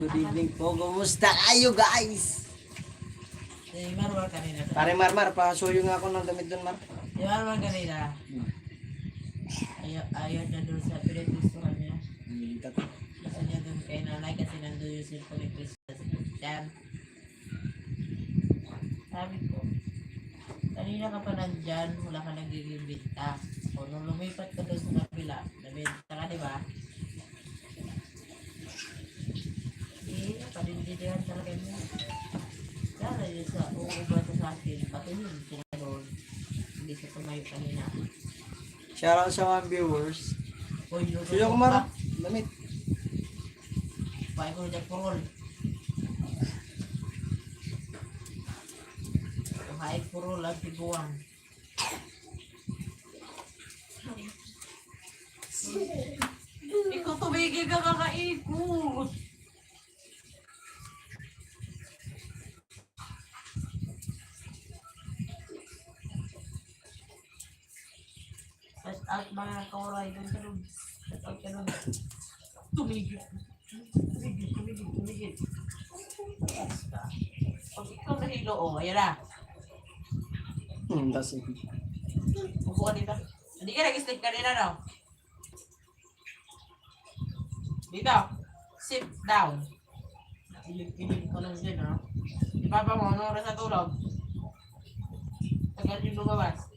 Good evening po. Kumusta kayo guys? Si Marmar kanina. Pare Marmar, pasuyo nga ako ng damit doon, Mar. Si Marmar kanina. Ayaw na doon sa pinaggustuhan niya. Gusto niya doon kay nanay kasi nandun yung cellphone ni Krista. Yan. Sabi ko, kanina ka pa nandyan, wala ka nagiging binta. O nung lumipat ka doon sa kapila, nabinta ka, di ba? Panindihan talaga niya. Kaya yun sa uubata sa akin, patuloy siya doon. Hindi siya tumayo kanina. Shoutout sa mga viewers. Uy, Suyo ko, Mar. Damit. Pahay ko na porol. Pahay porol ang tiguan. Ikaw tumigil ka kakaikot. At mga kauray doon ka doon. At ka doon. Tumigil. Tumigil. Basta. Pag ikaw nahilo, ayan na. That's it. Upo ka dito. Hindi ka nag-sleep kanina, no? Dito. Sit down. Kilig ko lang din, no? Di ba mo, anong oras na tulog? Tagal yung lumabas.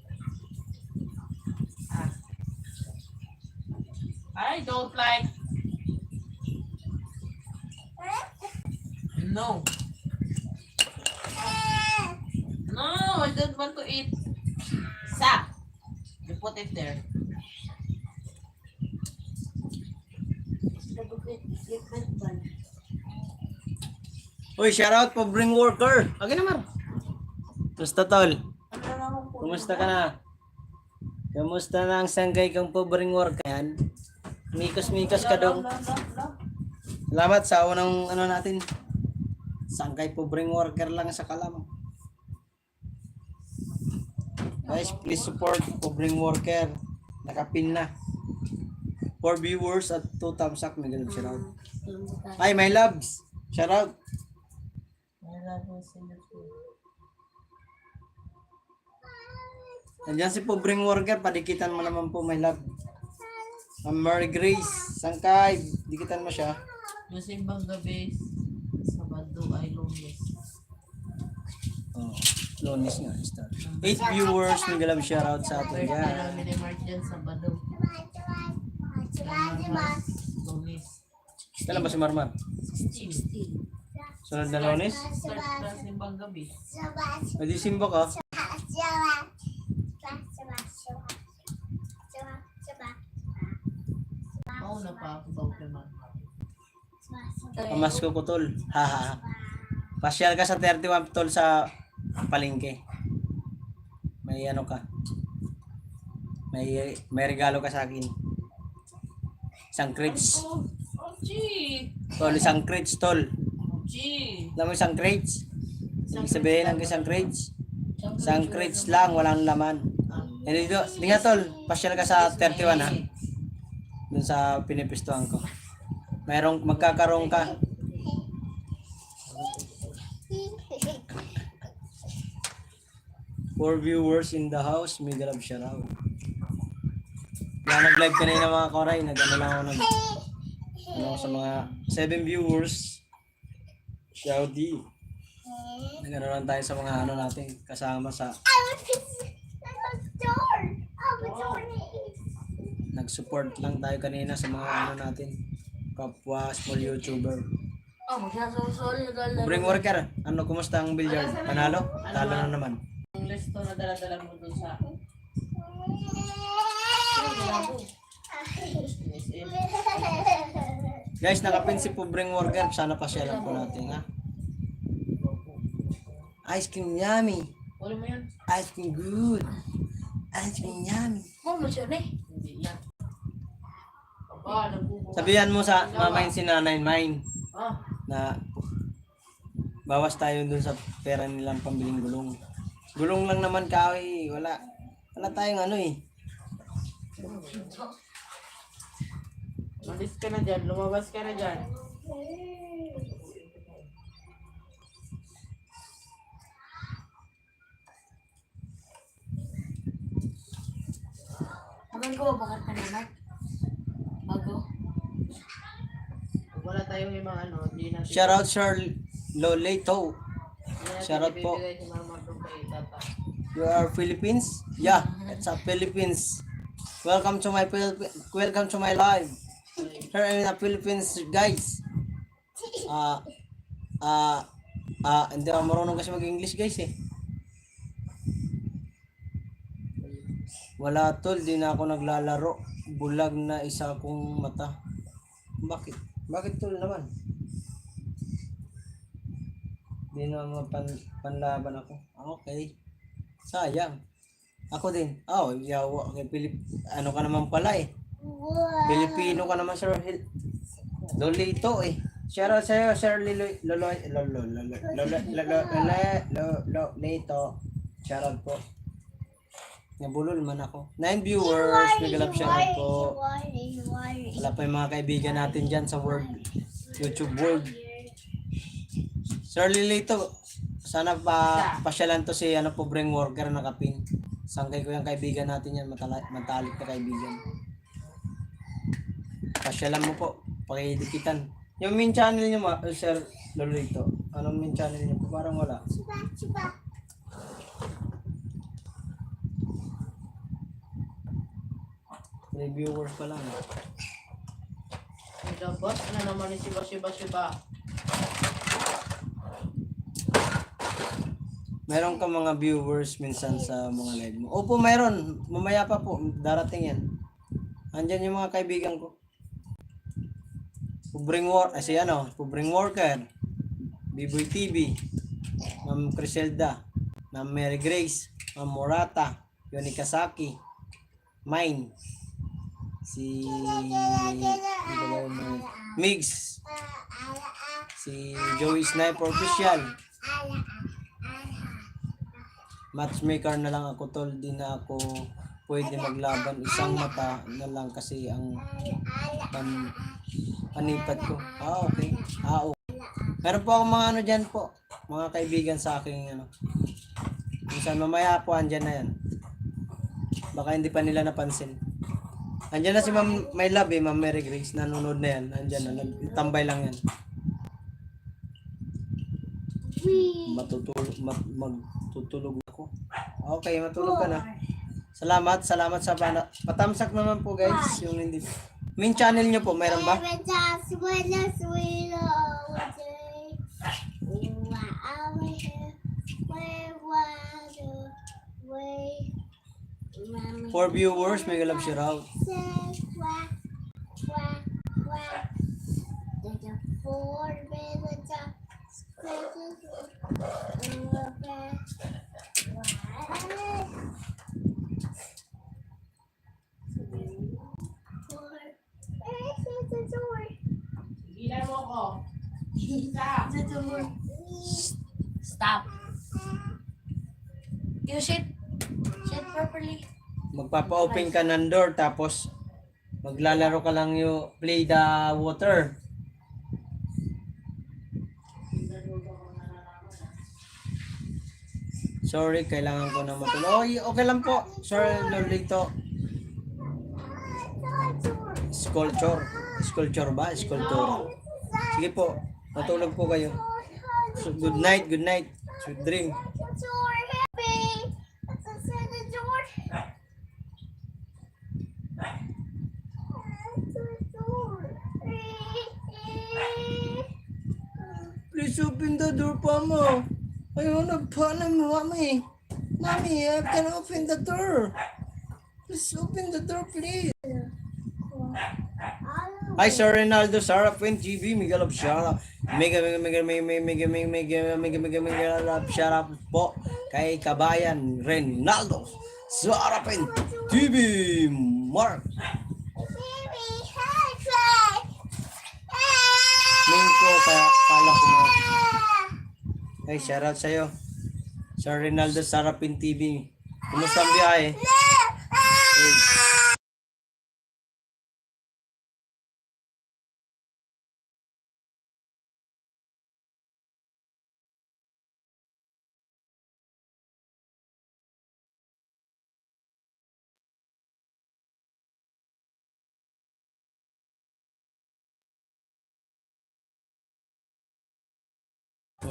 I don't like. No. No, I don't want to eat. Sa. You put it there. Uy, shoutout po bring worker. Okay na, Mar. Kumusta, tol? Kumusta ka na? Kumusta na ang sanggay kang pobreng worker yan? Mikos-mikos ka dong. Salamat sa unang ano natin. Sanggay pobreng worker lang sa Kalam. Guys, please support pobreng worker. Nakapin na. 4 viewers at 2 thumbs up. May ganun shout out. Hi, my loves. Shout out. Nandiyan si pobreng worker. Padikitan mo naman po, my love. Mary Grace, Sangkay, dikitan mo siya. Yung simbang gabi, Sabado ay Lunes. Oh, Lunes nga, start. 8 viewers, may galang shoutout sa atin Birthday yan. namin ni Mark dyan, Sabado. Lunes. Kailan ba si Marmar? 16. Sunod na Lunes? Start na simbang gabi. May disimbo ka? Oo na pa ako daw naman. Pamasko ko, tol. Haha. Pasyal ka sa 31 tol sa palengke. May ano ka. May regalo ka sa akin. Isang crates. Gee! Tol, isang crates, tol. Gee! Alam mo isang crates? Ibig sabihin ng isang crates? Isang crates lang, walang laman. Hindi dito, hindi nga tol, pasyal ka sa 31 ha. Dun sa pinipistuhan ko. Merong magkakaroon ka. Four viewers in the house, may galab siya raw. Kaya nag-live kanina mga koray, nag-ano lang ako ano sa mga 7 viewers. Shouty. Nag-ano lang tayo sa mga ano natin kasama sa nag-support lang tayo kanina sa mga ano natin kapwa small YouTuber. Bring worker, ano kumusta ang billiard? Panalo? Talo na naman. Ang listo na dala-dala mo dun sa... Guys, nakapin si Pobreng Worker. Sana pa siya lang po natin, ha? Ice cream yummy. Uli mo yun? Ice cream good. Ice cream yummy. Hindi yan. Aba, nagbubukas. Sabihan mo sa mamain si Nanay Mine Ah, na bawas tayo dun sa pera nilang pambiling gulong. Gulong lang naman kawi. Wala tayong ano eh. malis ka na dyan, lumabas ka na dyan. Bagal ko, bakit ka naman? Bago. Pag wala tayong ibang ano, hindi natin. Shoutout Sir Lolito. Hindi natin Shoutout po. ibibigay si Mama doon kay Tata. You are Philippines? Yeah, it's a Philippines. Welcome to my live. Here in the Philippines, guys. Hindi ako marunong kasi mag-English, guys eh. Wala tol, di na ako naglalaro. Bulag na isa kong mata. Bakit? Bakit tol naman? Di na panlaban ako. Okay. Sayang. Ako din. Oh, yawa. Ano ka naman pala eh. Pilipino ka naman, Sir Lolito eh. Shoutout sa'yo, Sir Lolito. Shoutout po. Nabulol man ako. 9 viewers. Nagalap shoutout po. Wala pa yung mga kaibigan natin dyan sa YouTube world. Sir Lolito, sana pasyalan to si pobreng worker na kapin. Sangkay ko yung kaibigan natin yan, matalik na kaibigan. Pasyalan mo po, pakidikitan. Yung main channel niyo, Sir Lolito, anong main channel niyo po? Parang wala. 3 viewers pa lang. May labas na naman ni Siba. Meron ka mga viewers minsan sa mga live mo. Opo, mayroon. Mamaya pa po, darating yan. Andyan yung mga kaibigan ko. Pobreng Worker, Biboy TV, Ma'am Criselda, Ma'am Mary Grace, Ma'am Morata, Yoni Kasaki, Mine, si Migs, si Joey Sniper Official. Matchmaker na lang ako tol, di na ako pwede maglaban, isang mata na lang kasi ang panipat ko. Okay. Okay. Meron po ako mga dyan po, mga kaibigan sa aking minsan mamaya po andyan na yan. Baka hindi pa nila napansin. Andyan na si Ma'am My Love Ma'am Mary Grace, nanonood na yan. Andyan na, nagtambay lang yan. Magtutulog ako. Okay, matulog ka na. Salamat sa patamsak naman po guys, yung hindi. Main channel nyo po, mayroon ba? For viewers, may galap share out. Gilan mo ko. Stop. You sit properly. Magpapa-open ka ng door tapos maglalaro ka lang yung play the water. Sorry, kailangan ko na matulog. Okay lang po. Sir Lolito. Sculpture ba? Sculptura. Sige po. Matulog po kayo. So, good night. Sweet dream. Please open the door pa mo. Ayun, nagpana mo, Mami. Mami, I can open the door. Please open the door, please. Hi, Sir Ronaldo, Sarapin TV, Miguel of Shara. Mega love shout po kay Kabayan Ronaldo Sarapin TV Mark. Mingko kala ko mo. Hey, shout out sa'yo. Sir Ronaldo Sarapin TV. Kumusta ang biyahe? Hey.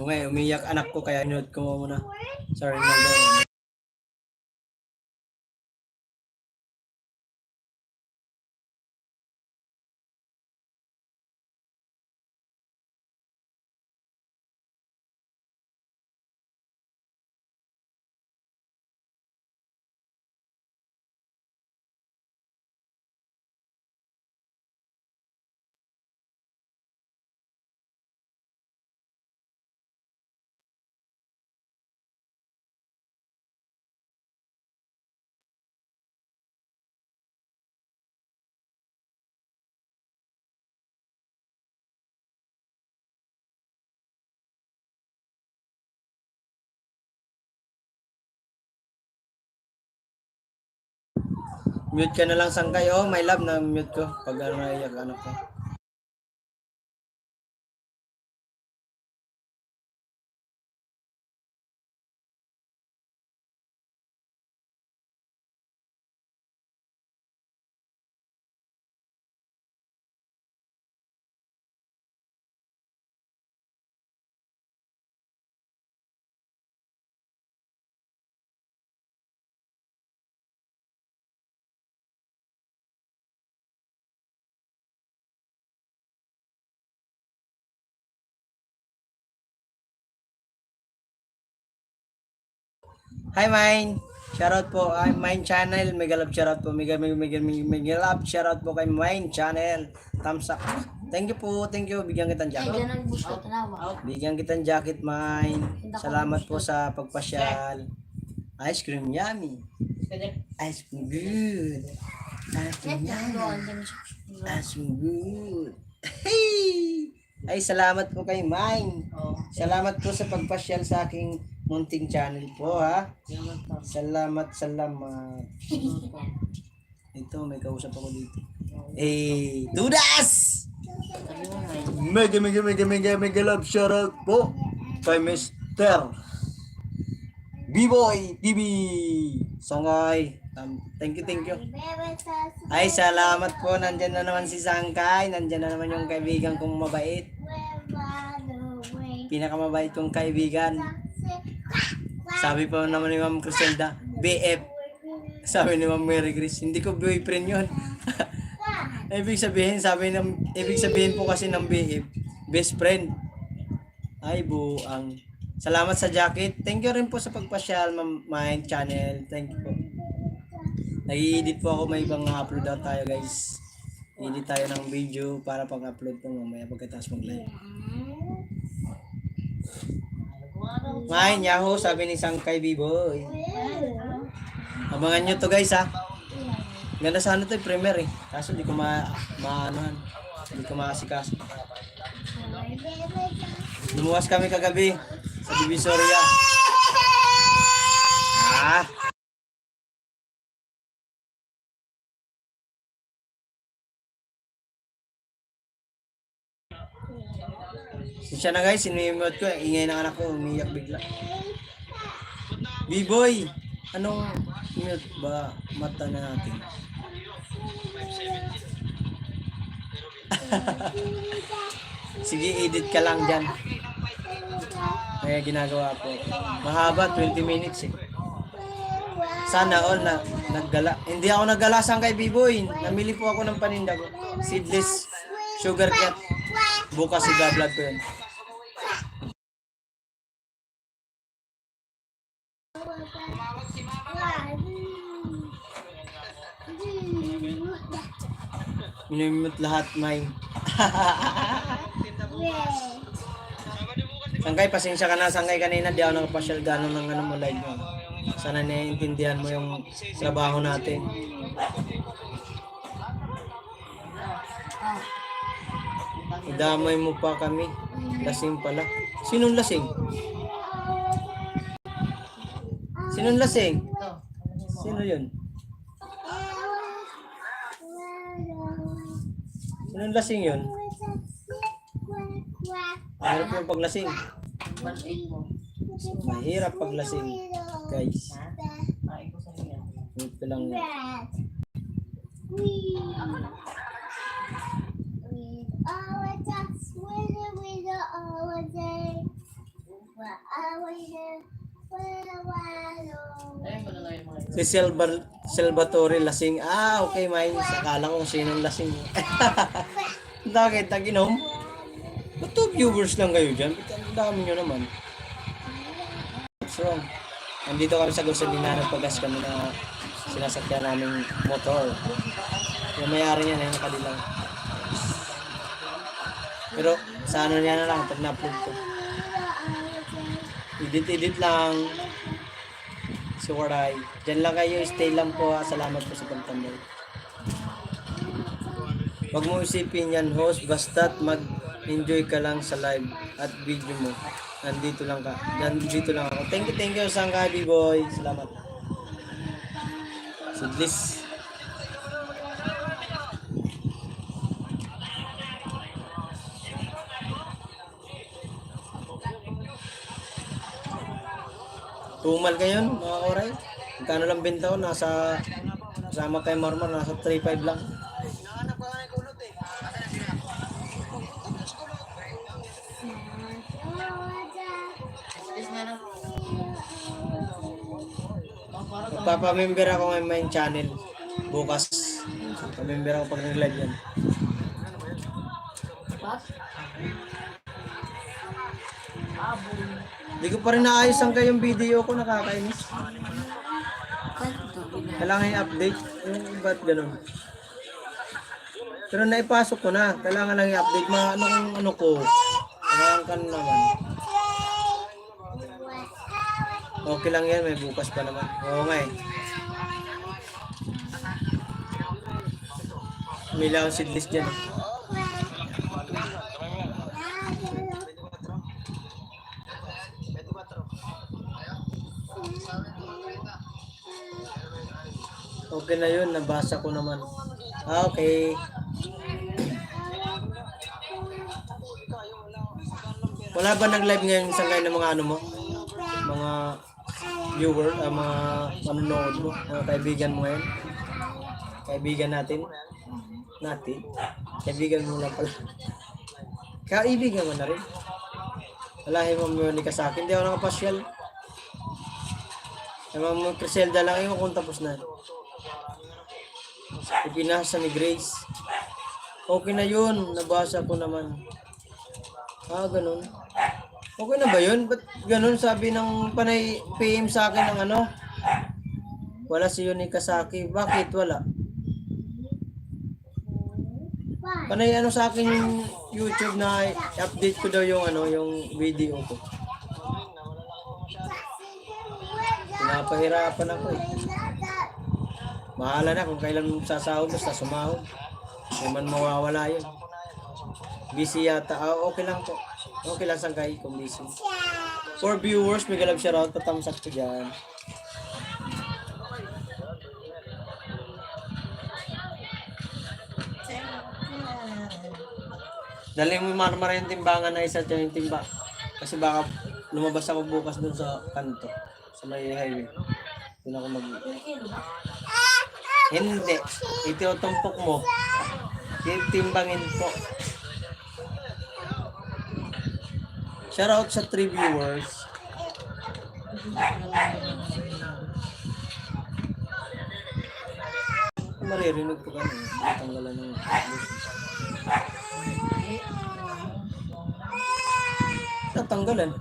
Oo nga, umiyak anak ko kaya inood ko muna. Sorry, Ronaldo. Mute ka na lang sangkay. Oh, my love, na mute ko pag naiyak anak ko. Hi, Mine. Shoutout po. I'm Mine Channel. Mega love shoutout po. Mega love shoutout po kay Mine Channel. Thumbs up. Thank you po. Thank you. Bigyan kitang Ay, jacket. ganun gusto tanawa. Bigyan kitang jacket, Mine. Salamat po sa pagpasyal. Ice cream yummy. Ice cream good. Ice cream yummy. Ice cream good. Hey! Ay, salamat po kay Mine. Salamat po sa pagpasyal sa aking munting channel po, ha. Salamat. Ito, may kausap ako dito. Eh, Dudas! Mega love shoutout po kay Mr. B-Boy TV. Sangay. Thank you. Ay, salamat po. Nandyan na naman si Sangkay. Nandyan na naman yung kaibigan kong mabait. Pinakamabait kong kaibigan. Sabi pa naman ni Ma'am Criselda, BF. Sabi ni Ma'am Mary Grace, hindi ko boyfriend yun. ibig sabihin po kasi ng BF, best friend. Ay, buang. Salamat sa jacket. Thank you rin po sa pagpasyal, my channel. Thank you po. Nag-i-edit po ako, may ibang upload out tayo, guys. Edit tayo ng video para pang-upload po mamaya pagkatapos mag-live. Mine, Yahoo, sabi ni Sangkay B-Boy. Abangan nyo to, guys, ha. Ganda sana to yung premiere, eh. Kaso di ko maanuhan. Hindi ko maasikaso. Lumuwas kami kagabi sa Divisoria. Siya na, guys, sinimot ko. Ingay ng anak ko, umiyak bigla. B-Boy, anong mute ba mata na natin? Sige, edit ka lang dyan. Kaya ginagawa ko. Mahaba, 20 minutes eh. Sana all na naggala. Hindi ako naggalasan kay B-Boy. Namili po ako ng paninda ko. Seedless sugar cat. Bukas i-vlog ko yun. Minimute lahat, Mine. Sangkay, pasensya ka na. Sangkay, kanina di ako nakapasyal gano'n ng mo live mo. Sana naiintindihan mo yung trabaho natin. Idamay mo pa kami. Lasing pala. Sinong lasing? Sinong lasing? Sino yun? Sinong lasing yun? Mahirap yung paglasing. Mahirap paglasing, guys. Ito lang yan. Ayun ko na ngayon mga Si Salvatore lasing. Ah, okay, Mines. Akala ko kung sinong lasing. Bakit? Tag-inom? Ba't 2 viewers lang kayo dyan? Ba't ang dami nyo naman? What's wrong? Nandito kami sa gasolina, nagpagas kami na sinasakyan naming motor. Yung mayari niya na yung kadilang. Pero sa ano niya na lang, pag na-upload ko. Edit lang. Suwaray. Diyan lang kayo, stay lang po. Salamat po sa pagtambay. Huwag mo isipin yan, host. Basta't mag-enjoy ka lang sa live at video mo. Nandito lang ka. Nandito lang ako. Thank you, Sangkabi boy. Salamat. Sidlis. Tumal ngayon, mga koray. Magkano lang benta ko? Kasama kay Marmar, nasa 3.5 lang. Is na lang. Magpapamember ako ng main channel. Bukas. Pamember ako pag nag-live yan. Hindi ko pa rin naayos ang kayong video ko, nakakainis. Kailangan i-update. Ba't ganun? Pero naipasok ko na. Kailangan lang i-update. Mga ano ko. Kailangan ka naman. Okay lang yan. May bukas pa naman. Oo nga eh. May lang seedless dyan. Okay na yun, nabasa ko naman. Ah, okay. Wala ba nag-live ngayon sa ng mga ano mo? Mga viewer, mga manonood mo, mga kaibigan mo ngayon? Kaibigan natin? Kaibigan mo lang pala. Kaibigan mo na rin. Walahin mo ni ka sa akin, hindi ako nakapasyal. Mga Criselda lang yun kung tapos na. Ipinasa ni Grace. Okay na yun. Nabasa ko naman. Ah, ganun. Okay na ba yun? Ba't ganun sabi ng panay PM sa akin ng ano? Wala si Yunika Saki. Bakit wala? Panay ano sa akin yung YouTube na update ko daw yung ano, yung video ko. Pinapahirapan ako eh. Mahala na kung kailan sasahod, basta sumahod. Hindi man mawawala yun. Busy yata. Ah, okay lang po. Okay lang Sangkay kung busy. For viewers, may galab shoutout. Patamsak ko dyan. Dali mo marmara yung timbangan na isa dyan yung timba. Kasi baka lumabas ako bukas dun sa kanto. Sa may highway. Doon ako Hindi. Itutumpok mo. Timbangin po. Shoutout sa 3 viewers. Maririnig ko kami. Tanggalan ng tatanggalan.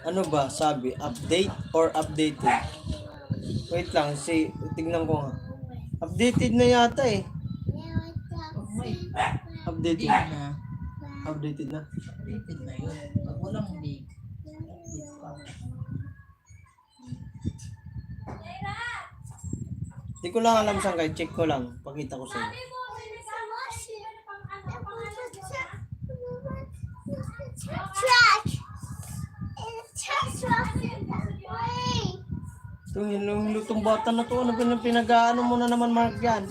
Ano ba sabi? Update or updated? Wait lang, tignan ko nga. Updated na yata eh. Updated na. Updated na. Updated na yun. Pag walang big. Di ko lang alam saan kayo. Check ko lang. Pakita ko sa inyo. Yung lutong bata na to, ano pinag-ano mo na naman, Mark, yan?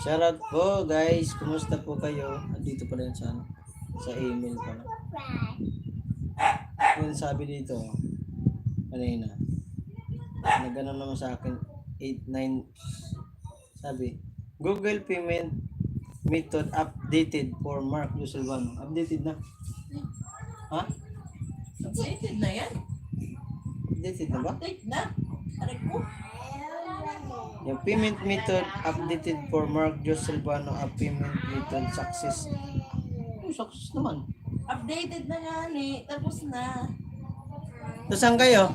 Shoutout po, guys. Kumusta po kayo? Andito pa rin sa email pa lang. Yung sabi dito, kanina, nagano naman sa akin, 8-9, sabi, Google payment method updated for Mark Yusilvano. Updated na. Ha? Updated na yan. Updated na ba? Update na. Aray ko. Yung payment method updated for Mark Yusilvano, a payment method success. Success naman. Updated na nga ni. Tapos na. So, saan kayo?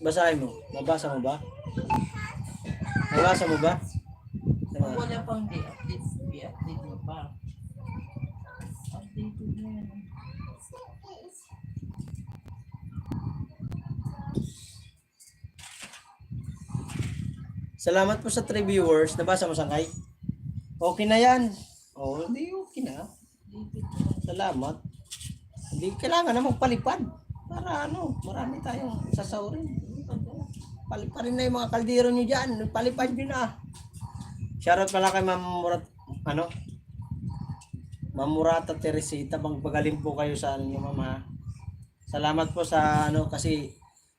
Basahin mo. Nabasa mo ba? Nabasa mo ba? Kung wala pang di update, i-update mo pa. Updated na yan. Salamat po sa 3 viewers. Nabasa mo, Sangkay? Okay na yan. Oh, hindi okay na. Salamat. Hindi kailangan na magpalipad. Para ano, marami tayong sasaurin. Paliparin na yung mga kaldero nyo dyan. Palipad nyo na. Shoutout pala kay Ma'am Murat, Ma'am Murata Teresita. Magpagaling po kayo sa ano, Ma'am, ha. Salamat po sa kasi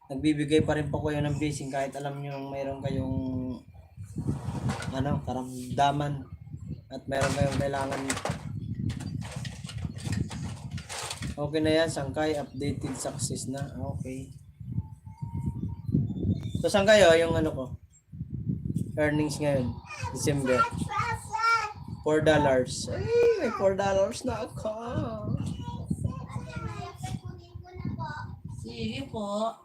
nagbibigay pa rin po kayo ng blessing kahit alam nyo mayroon kayong karamdaman at mayroon kayong kailangan. Okay na yan, Sangkay, updated success na. Okay. So, saan kayo yung ko? Earnings ngayon, December. $4. Ay, may $4 na ako. Sige po.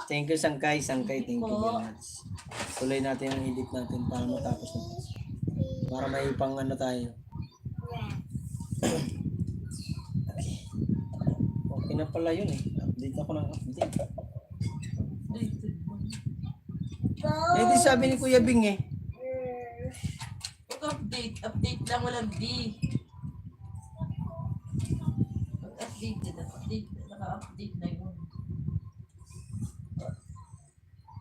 Thank you, Sangkay. Sangkay, thank you very much. Tuloy natin ang edit natin para matapos na. Para may pang tayo. Okay na pala yun eh. Update ako ng update. Eh, di sabi ni Kuya Bing eh. Update. Update lang, walang D. Update. Naka-update na yun.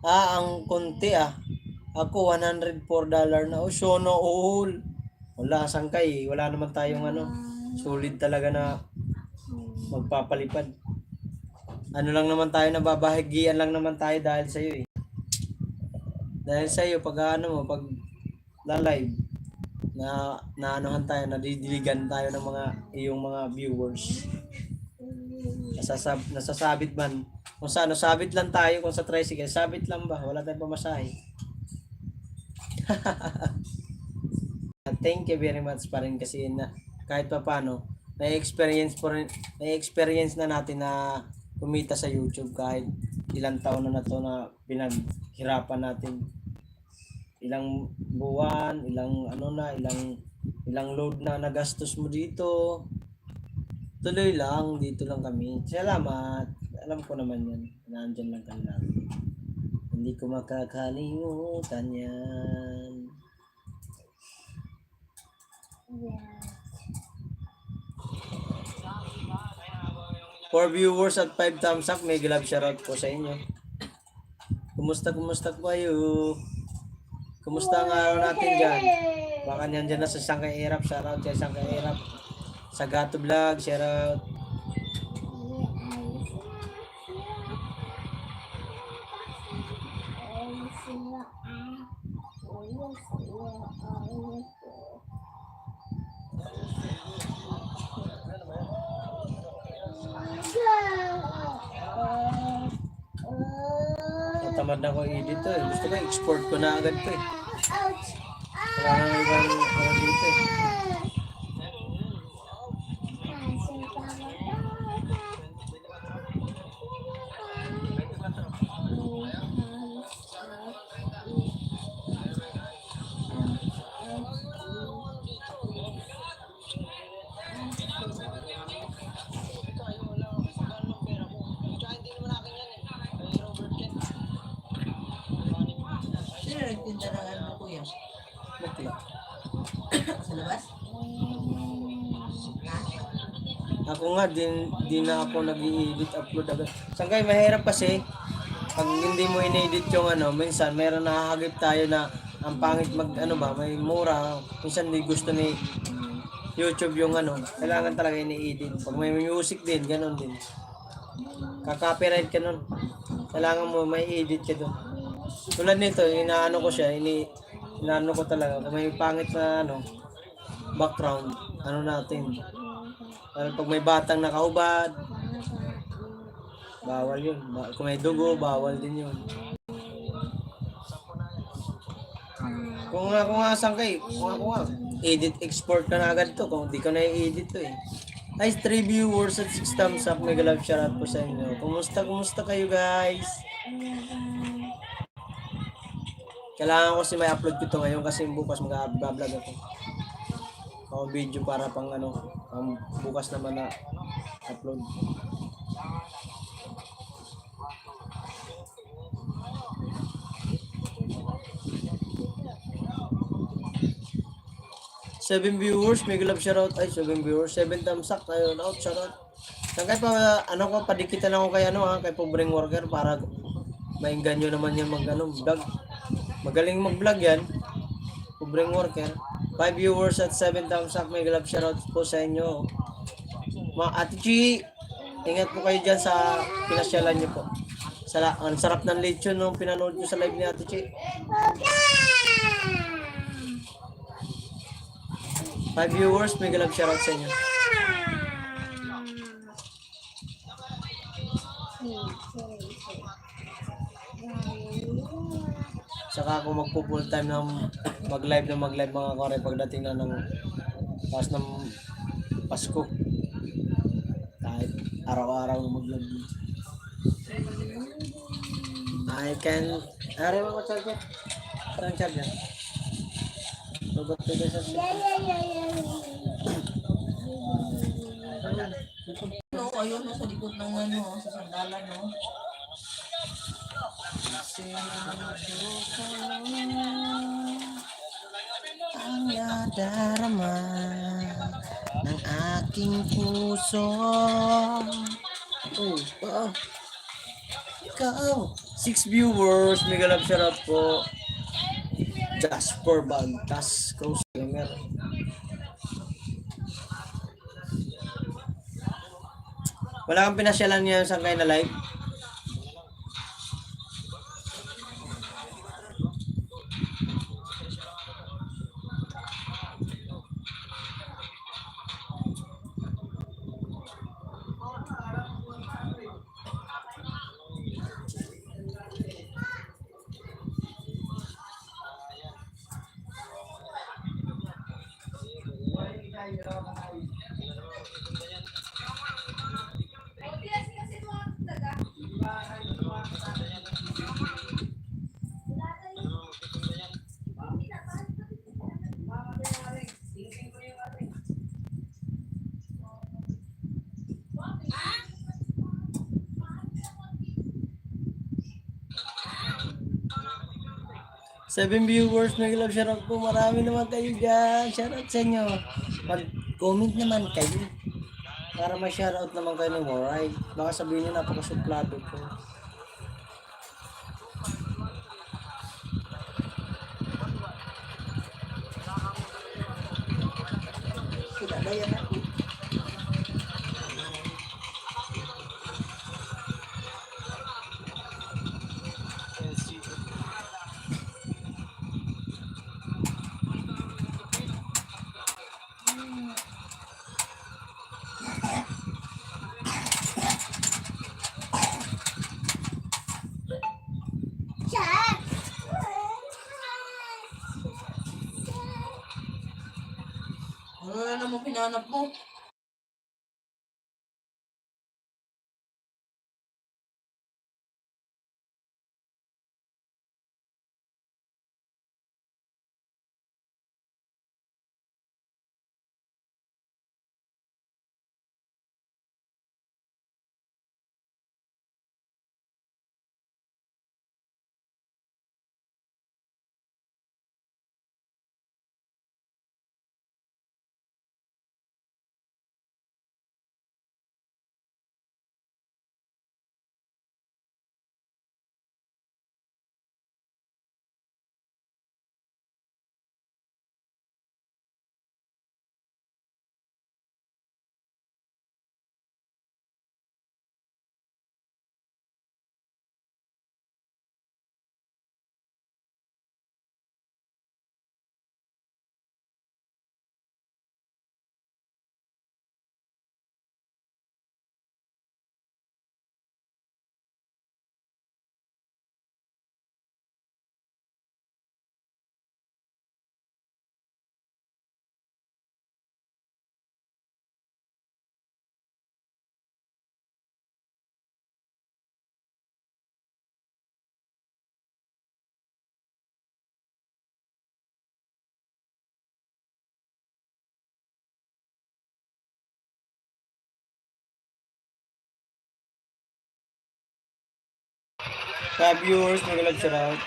Ang konti Ako $104 na. Oh, so no all. Wala, Sangkay. Wala naman tayong solid talaga na magpapalipad. Ano lang naman tayo, nababahagian lang naman tayo dahil sa iyo eh. Dahil sa iyo pag pag live na tayo, nadidiligan tayo ng iyong mga viewers. Nasasabit man. Kung sa sabit lang tayo, kung sa tricycle, sabit lang ba? Wala tayong pamasahe. Thank you very much pa rin kasi kahit pa paano, na-experience na natin na kumita sa YouTube kahit ilang taon na to na pinaghirapan natin. Ilang buwan, ilang load na nagastos mo dito. Tuloy lang, dito lang kami. Salamat. Alam ko naman yan. Nandyan lang kami natin. Hindi ko makakalimutan yan. For viewers at 5 thumbs up, may glove shoutout po sa inyo. Kumusta po kayo? Kumusta ang araw natin dyan? Baka nandyan na sa Sangkay Erap. Shoutout kay Sangkay Erap. Sa Gato Vlog, shoutout. Tamad na ko edit to eh. Gusto ko export ko na agad to eh. Wala nang ibang dito eh. Sino nagtinda ng kuya? Okay. Sa labas? Ako nga, di na ako nag-i-edit, upload agad. Sangkay, mahirap kasi, pag hindi mo in-edit yung minsan, mayroon nakahagip tayo na ang pangit may mura. Minsan di gusto ni YouTube yung ano, kailangan talaga ini-edit. Pag may music din, ganun din. Ka-copyright ka nun. Kailangan mo may edit ka dun. Tulad nito, inaano ko siya, inaano ko talaga. Kung may pangit na ano, background, ano natin. Pero pag may batang nakahubad, bawal yun. Kung may dugo, bawal din yun. Kung nga saan kayo, kung nga, edit export ka na agad to. Kung di ka na i-edit to eh. Guys, 3 viewers at 6 thumbs up. Mega love shoutout po sa inyo. Kumusta kayo guys? Kailangan ko kasi may upload ko to ngayon kasi bukas mag-vlog ako. Ako video para pang ano, bukas naman na upload. Seven viewers, mega love shoutout. Ay, 7 viewers, 7 thumbs up. Ayun, out, shoutout. Saan kayo pa, ano ko, padikitan ako kay ano ha, kay Pobreng Worker para maingganyo naman yan vlog. Magaling mag-vlog yan. Pobreng Worker. 5 viewers at 7 thumbs up. Mega love shoutout po sa inyo. Mga Ate Chi, ingat po kayo dyan sa pinasyalan nyo po. Ang sarap ng lechon nung pinanood ko sa live ni Ate Chi. 5 viewers, mega love shoutout sa inyo. Saka ako magpo-full time ng mag-live mga kore pagdating na ng pas ng Pasko. Kahit araw-araw mag-live. I can... Araw mo charger. Saan charger? Robot ko sa No, ayun, no, sa likod ng ano, sa sandalan, no. ang nadarama ng aking puso. Ikaw. 6 viewers, mega love shoutout po. Jasper Bantas, Cross Gamer. Wala kang pinasyalan niya sa kayo na live? Seven viewers, may love shoutout po. Marami naman kayo dyan. Shoutout sa inyo. Mag-comment naman kayo. Para may shoutout naman kayo ng Moray. Baka sabihin nyo napakasuplado ko. Kinalayan ako. Ano na naman pinanap mo? Viewers, mga love shout out.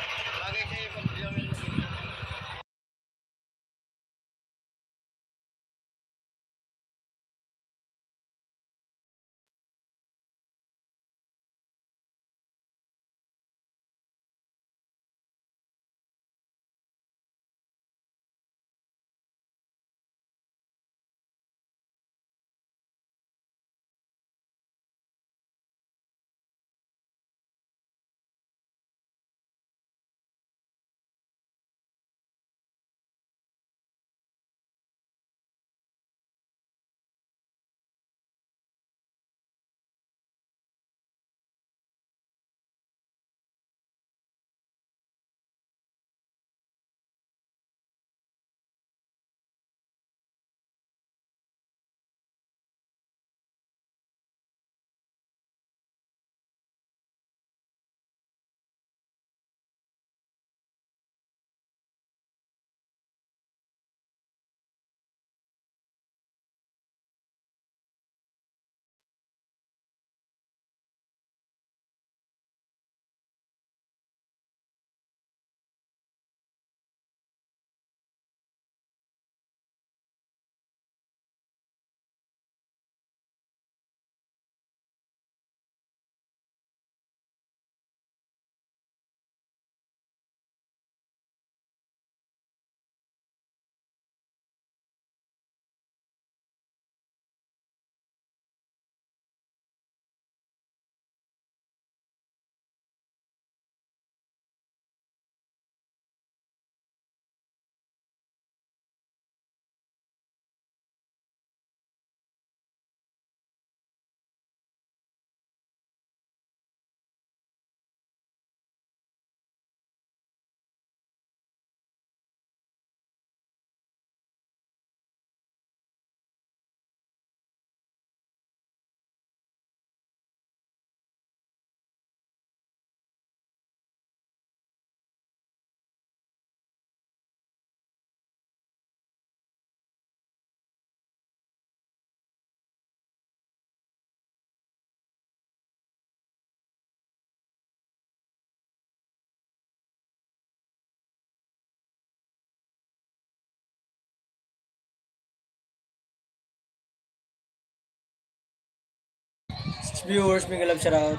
Viewers, mga love shout out.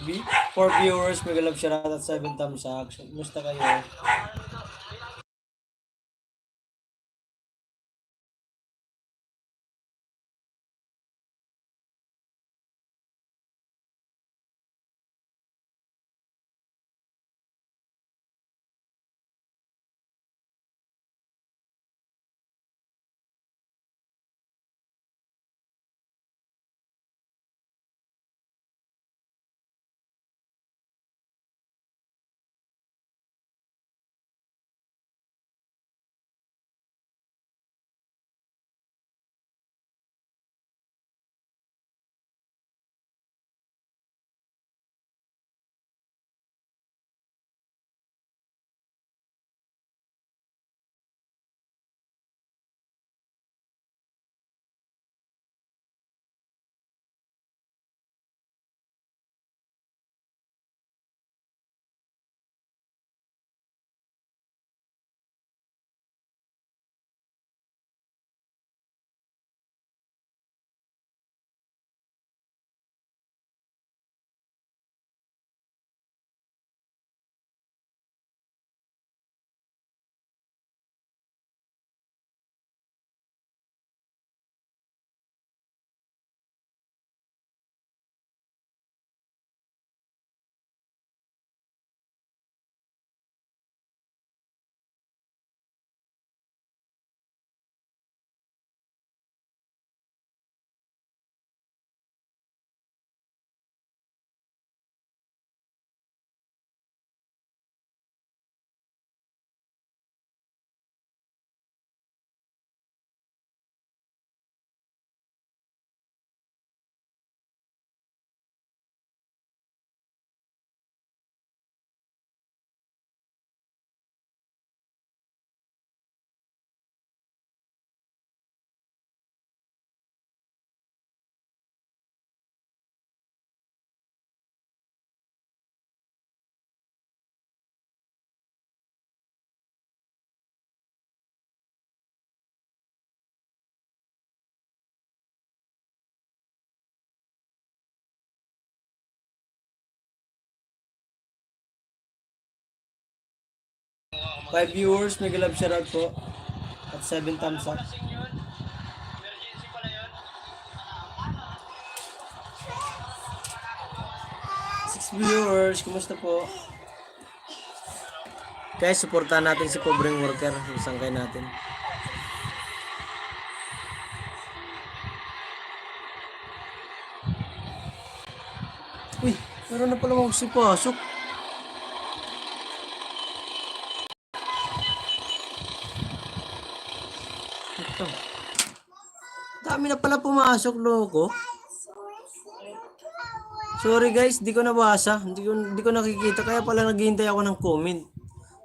4 viewers, mega love shoutout at 7 thumbs up. Kumusta kayo? Five viewers, mega love shoutout po. At 7 thumbs up. Six viewers, kumusta po? Guys, supportahan natin si pobreng worker. Sangkay natin. Uy, meron na pala magsipasok. Ito. Dami na pala pumasok, loko. Sorry guys, di ko nabasa. Di ko nakikita. Kaya pala naghihintay ako ng comment.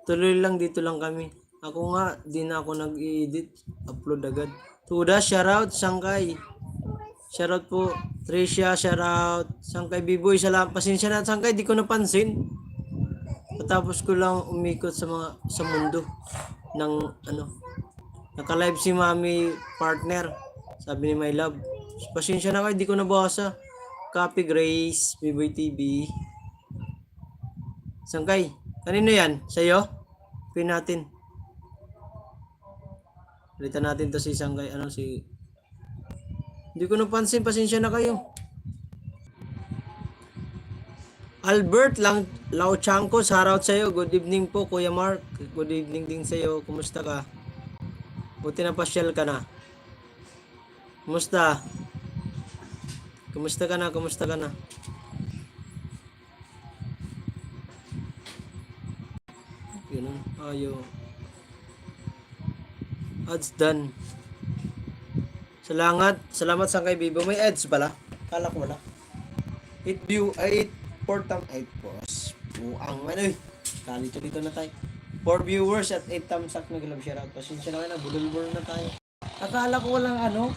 Tuloy lang, dito lang kami. Ako nga, di na ako nag-i-edit. Upload agad. Tuda, shoutout, Sangkay. Shoutout po. Tricia, shoutout. Sangkay Biboy, salamat. Pasensya na, Sangkay, di ko napansin. Patapos ko lang umikot sa mundo ng naka-live si Mami partner. Sabi ni My Love. Pasensya na kayo, di ko nabasa. Copy Grace, Biboy TV. Sangkay, kanino yan? Sa'yo? Pin natin. Palitan natin to si Sangkay. Hindi ko napansin. Pasensya na kayo. Albert Lauchanko, shoutout sa'yo. Good evening po, Kuya Mark. Good evening din sa'yo. Kumusta ka? Buti na pasyal ka na. Kumusta? Kumusta ka na? Kumusta ka na? Ganun. Ayo. Ads done. Salamat sa kay Bibo. May ads pala. Kala ko wala. 8 view, 8 boss. Buang ano eh. Kalito dito na tayo. 4 viewers at 8 thumbs up. Nag-love shoutout. Pasensya na kayo na. Bulol-bulol na tayo. Akala ko walang anong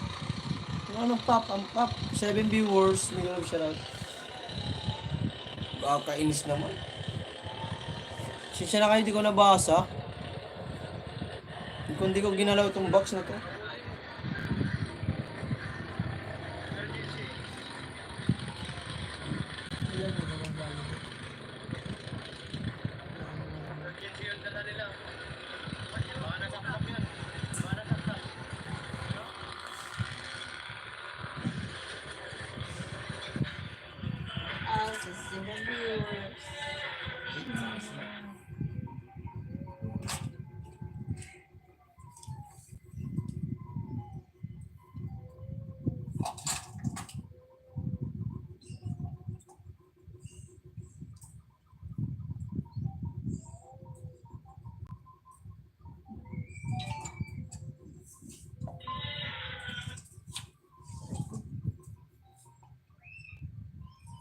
pop. 7 viewers. Nag-love shoutout. Kakainis naman. Pasensya na kayo. Di ko nabasa. Hindi ko ginalaw itong box na to.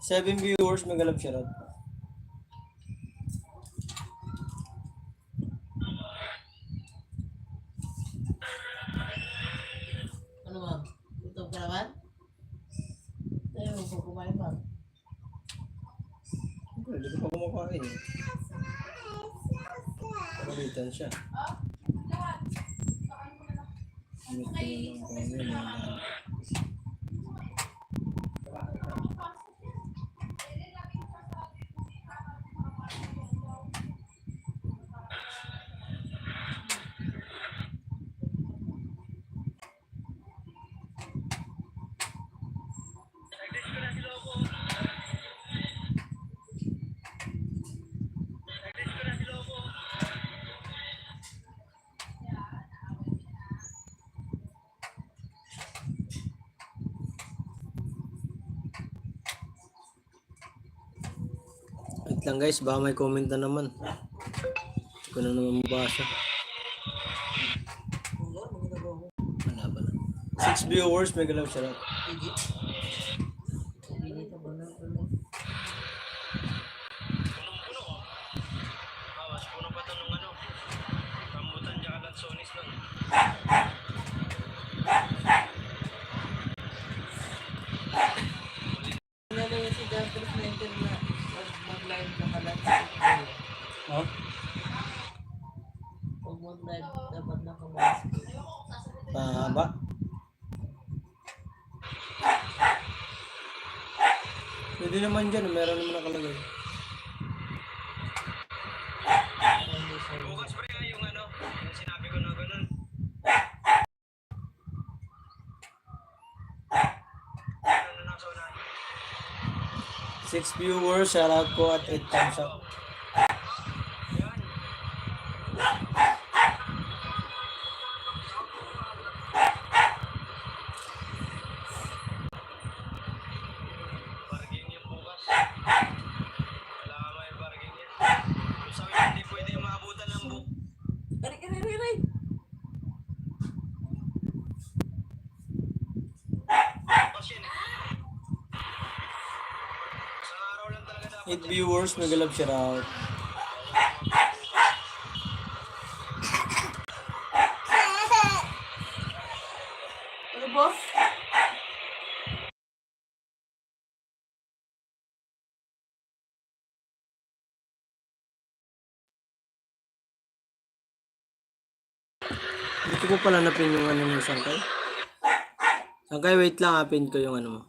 7 viewers, mega love shoutout. Ano ma'am? Gutom ka naman? Ayaw mo po kumain ma'am. Hindi ko pa kumakain. Pagalitan siya. Meet ko na lang kami. Wait lang guys, baka may comment na naman. Hindi ko na naman mabasa. Wala ba na? 6 viewers, mega love shoutout. Hindi. Hindi dito ba na? Nalala si Dr. Clinton na mag-live na pala. Ha? Pag mag-live, dapat nakamask. Mahaba? Pwede naman dyan, meron naman nakalagay. Bukas pa rin yung ano, yung sinabi ko na ganun. Ano na sa unahan? 6 viewers, shoutout po at 8 thumbs up. Yan. Bargain yung bukas. Wala ka may bargain yan. Kung sa'yo hindi pwede maabutan ng book. Aray! Bukas yan eh. Isang araw lang talaga dapat 8 viewers, mega love shoutout. Ano ba? Dito ko pala napin yung ano ng Sangkay. Sangkay, wait lang, pin ko yung ano mo.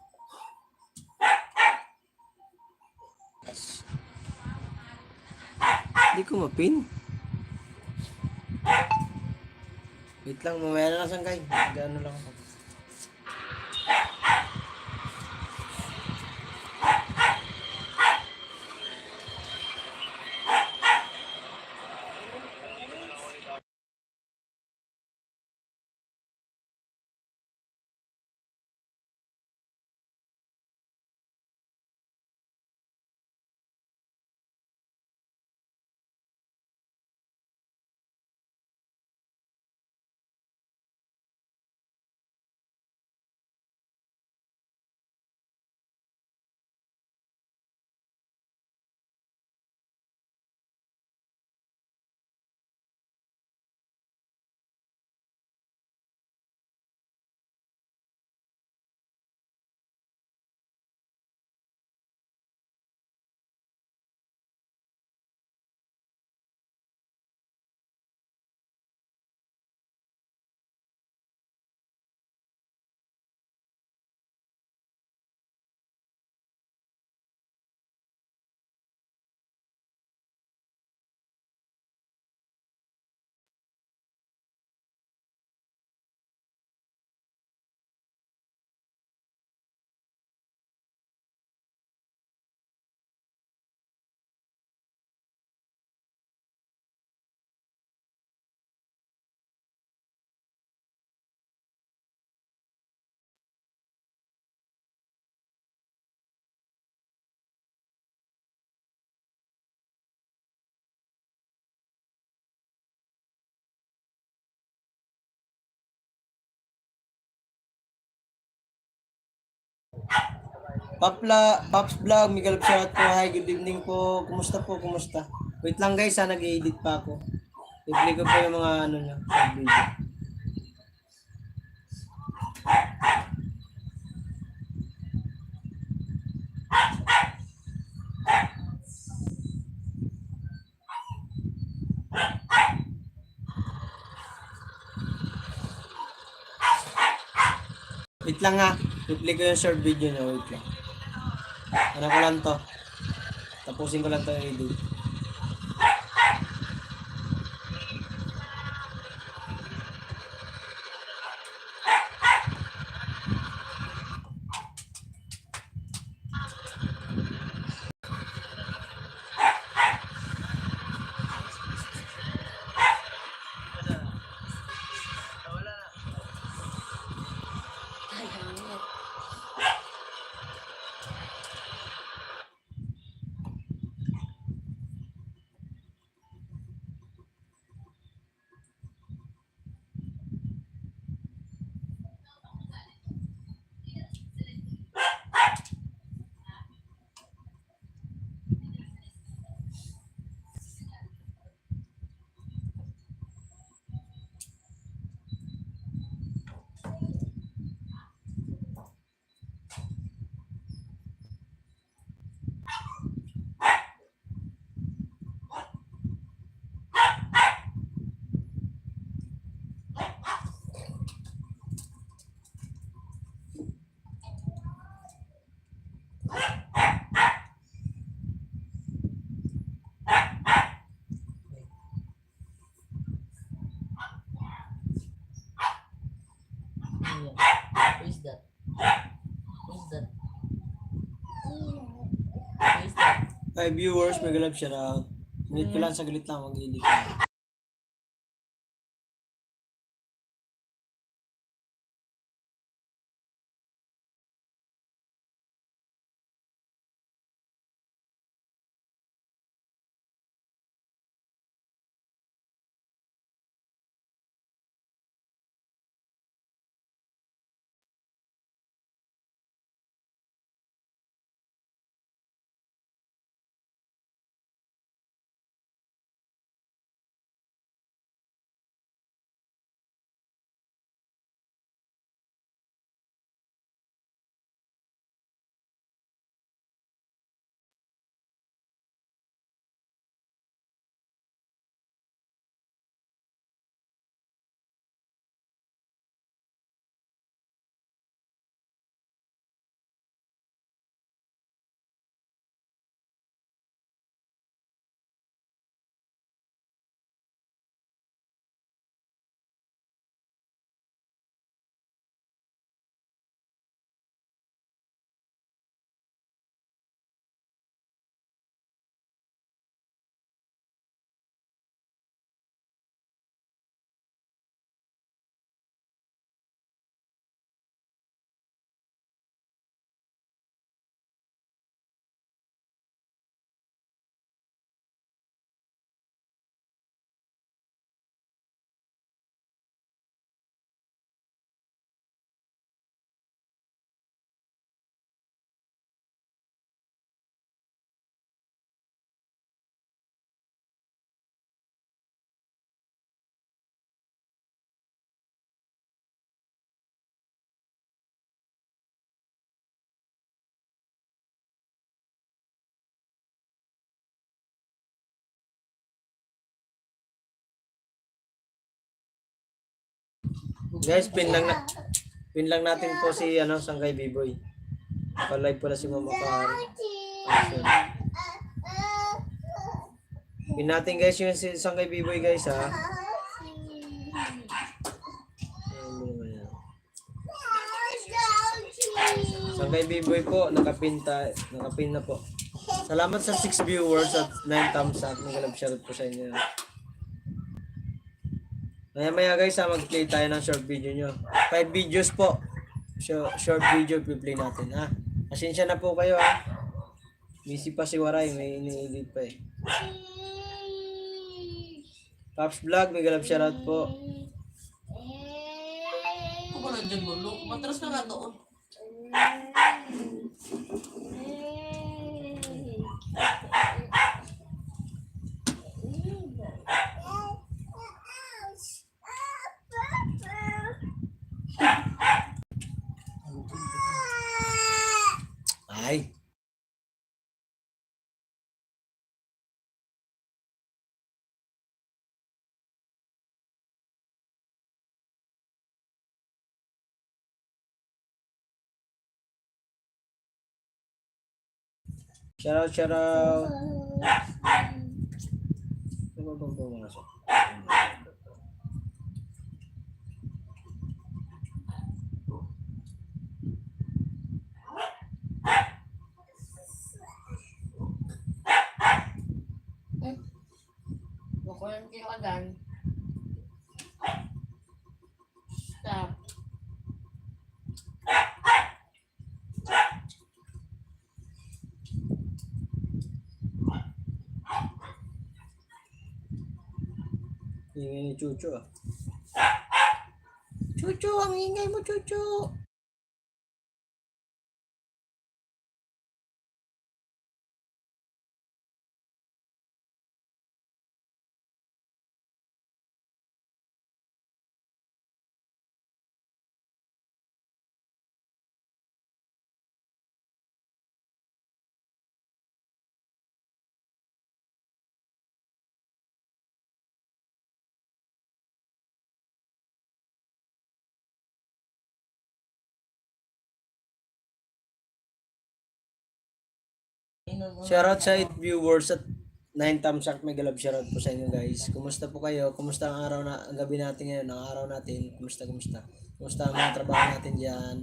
Hindi ko mapin. Wait lang, mamaya na lang Sangkay. Gano lang ako. Pops Vlog, Miguel Shoutout po. Hi, good evening po. Kumusta po? Kumusta? Wait lang guys, nag-edit pa ako. I-play ko po yung mga ano niya, video. Wait lang ha. I-play ko yung short video niya. Wait lang. Ano ko lang to. Tapusin ko lang to yung edit. Nawala na. Ay, hangit. Who is that? Who is that? Who is that? Hi viewers, Miguel Shoutout. Minute ko lang, saglit lang, mag-edit. Guys, pin lang natin po si Sangkay B-Boy. Pa-live pala si Mama Kari. Pin natin guys yung si Sangkay B-Boy guys ha. Sangkay B-Boy po, nakapin na po. Salamat sa 6 viewers at 9 thumbs up. Nag-love shoutout po sa inyo. Maya guys mag-play tayo ng short video nyo. 5 videos po. Short video play natin ha. Pasensya na po kayo ha. Busy pa si Waray, may ini-edit pa eh. Pops Vlog, Miguel shoutout po. Kung ba nandiyan mo, matras ka nga doon. Shoutout, shoutout. Ano ba ba mga so? Makulang kikagan. Stop. Ingay ni Chucho ah. Chucho, ang ingay mo, Chucho. Shoutout sa 8 viewers at 9 thumbs up. Mega love shoutout po sa inyo guys. Kumusta po kayo? Kumusta ang araw na ang gabi natin ngayon? Ang araw natin. Kumusta? Kumusta ang mga trabaho natin diyan?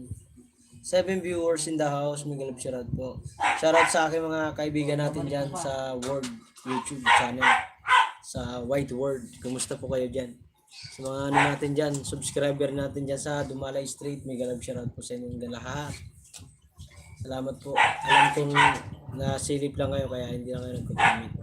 7 viewers in the house. Mega love shoutout po. Shoutout sa aking mga kaibigan natin diyan sa World YouTube channel. Sa White World. Kumusta po kayo diyan? Sa mga ano natin diyan, subscriber natin diyan sa Dumalay Street. Mega love shoutout po sa inyong lahat. Salamat po. Alam kong nasilip lang kayo kaya hindi lang kayo nagko-comment.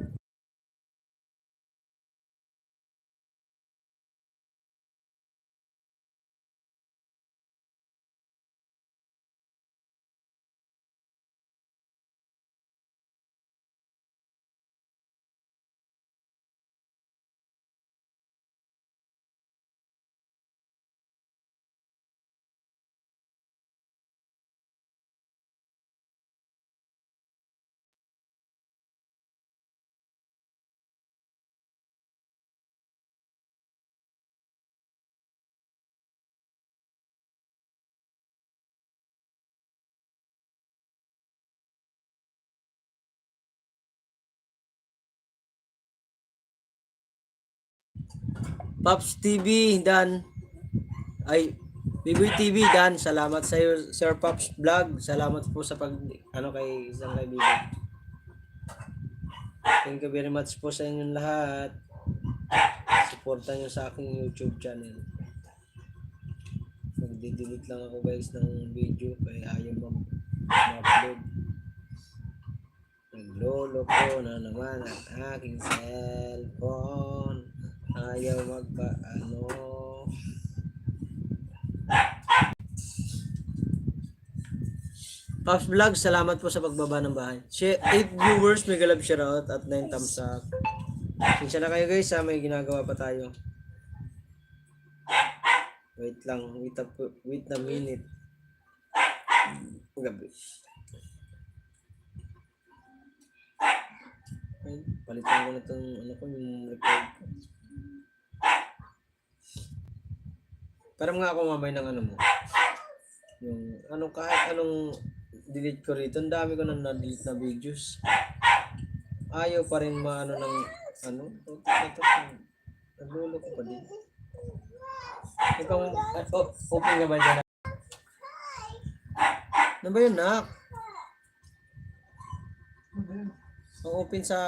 Pops TV Dan ay Biboy TV Dan, salamat sa iyo Sir Pops Vlog. Salamat po sa pag ano kay isang kaibigan. Thank you very much po sa inyong lahat. Suportahan niyo sa aking YouTube channel. Magdi-delete lang ako guys ng video kaya ayaw mag-upload. Naglolo ko na naman ang aking cellphone. Ayaw magpaano. Pops Vlog, salamat po sa pagbaba ng bahay. 8 viewers, mega love shoutout at 9 thumbs up. Sinsya na kayo guys ha, may ginagawa pa tayo. Wait lang, wait a minute. Gabi. Ay, palitan ko na itong ano ko, yung record ko. Parang nga ako mamay ng ano mo. Yung ano kahit anong delete ko rito, ang dami ko nang na-delete na videos. Ayaw pa rin maano ng ano, ito nagulo ko pa din. Ikaw, open nga ba dyan? Ano ba yun, nak? Ang open sa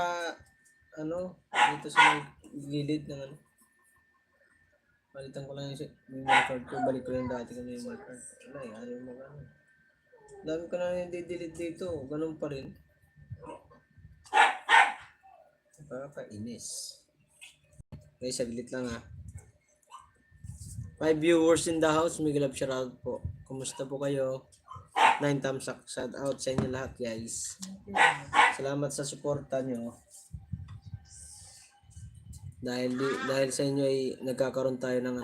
ano, dito sa gilid ng ano. Palitan ko lang yung my card ko, balik ko lang dati ko na yung my card. Wala eh, ayaw mo ano. Dami ko na yung delete dito, ganun pa rin. Nakakainis. Okay, saglit lang ha. 5 viewers in the house, may love shoutout po. Kumusta po kayo? 9 thumbs up, shout out sa inyo lahat guys. Salamat sa suporta nyo. Dahil sa inyo ay nagkakaroon tayo ng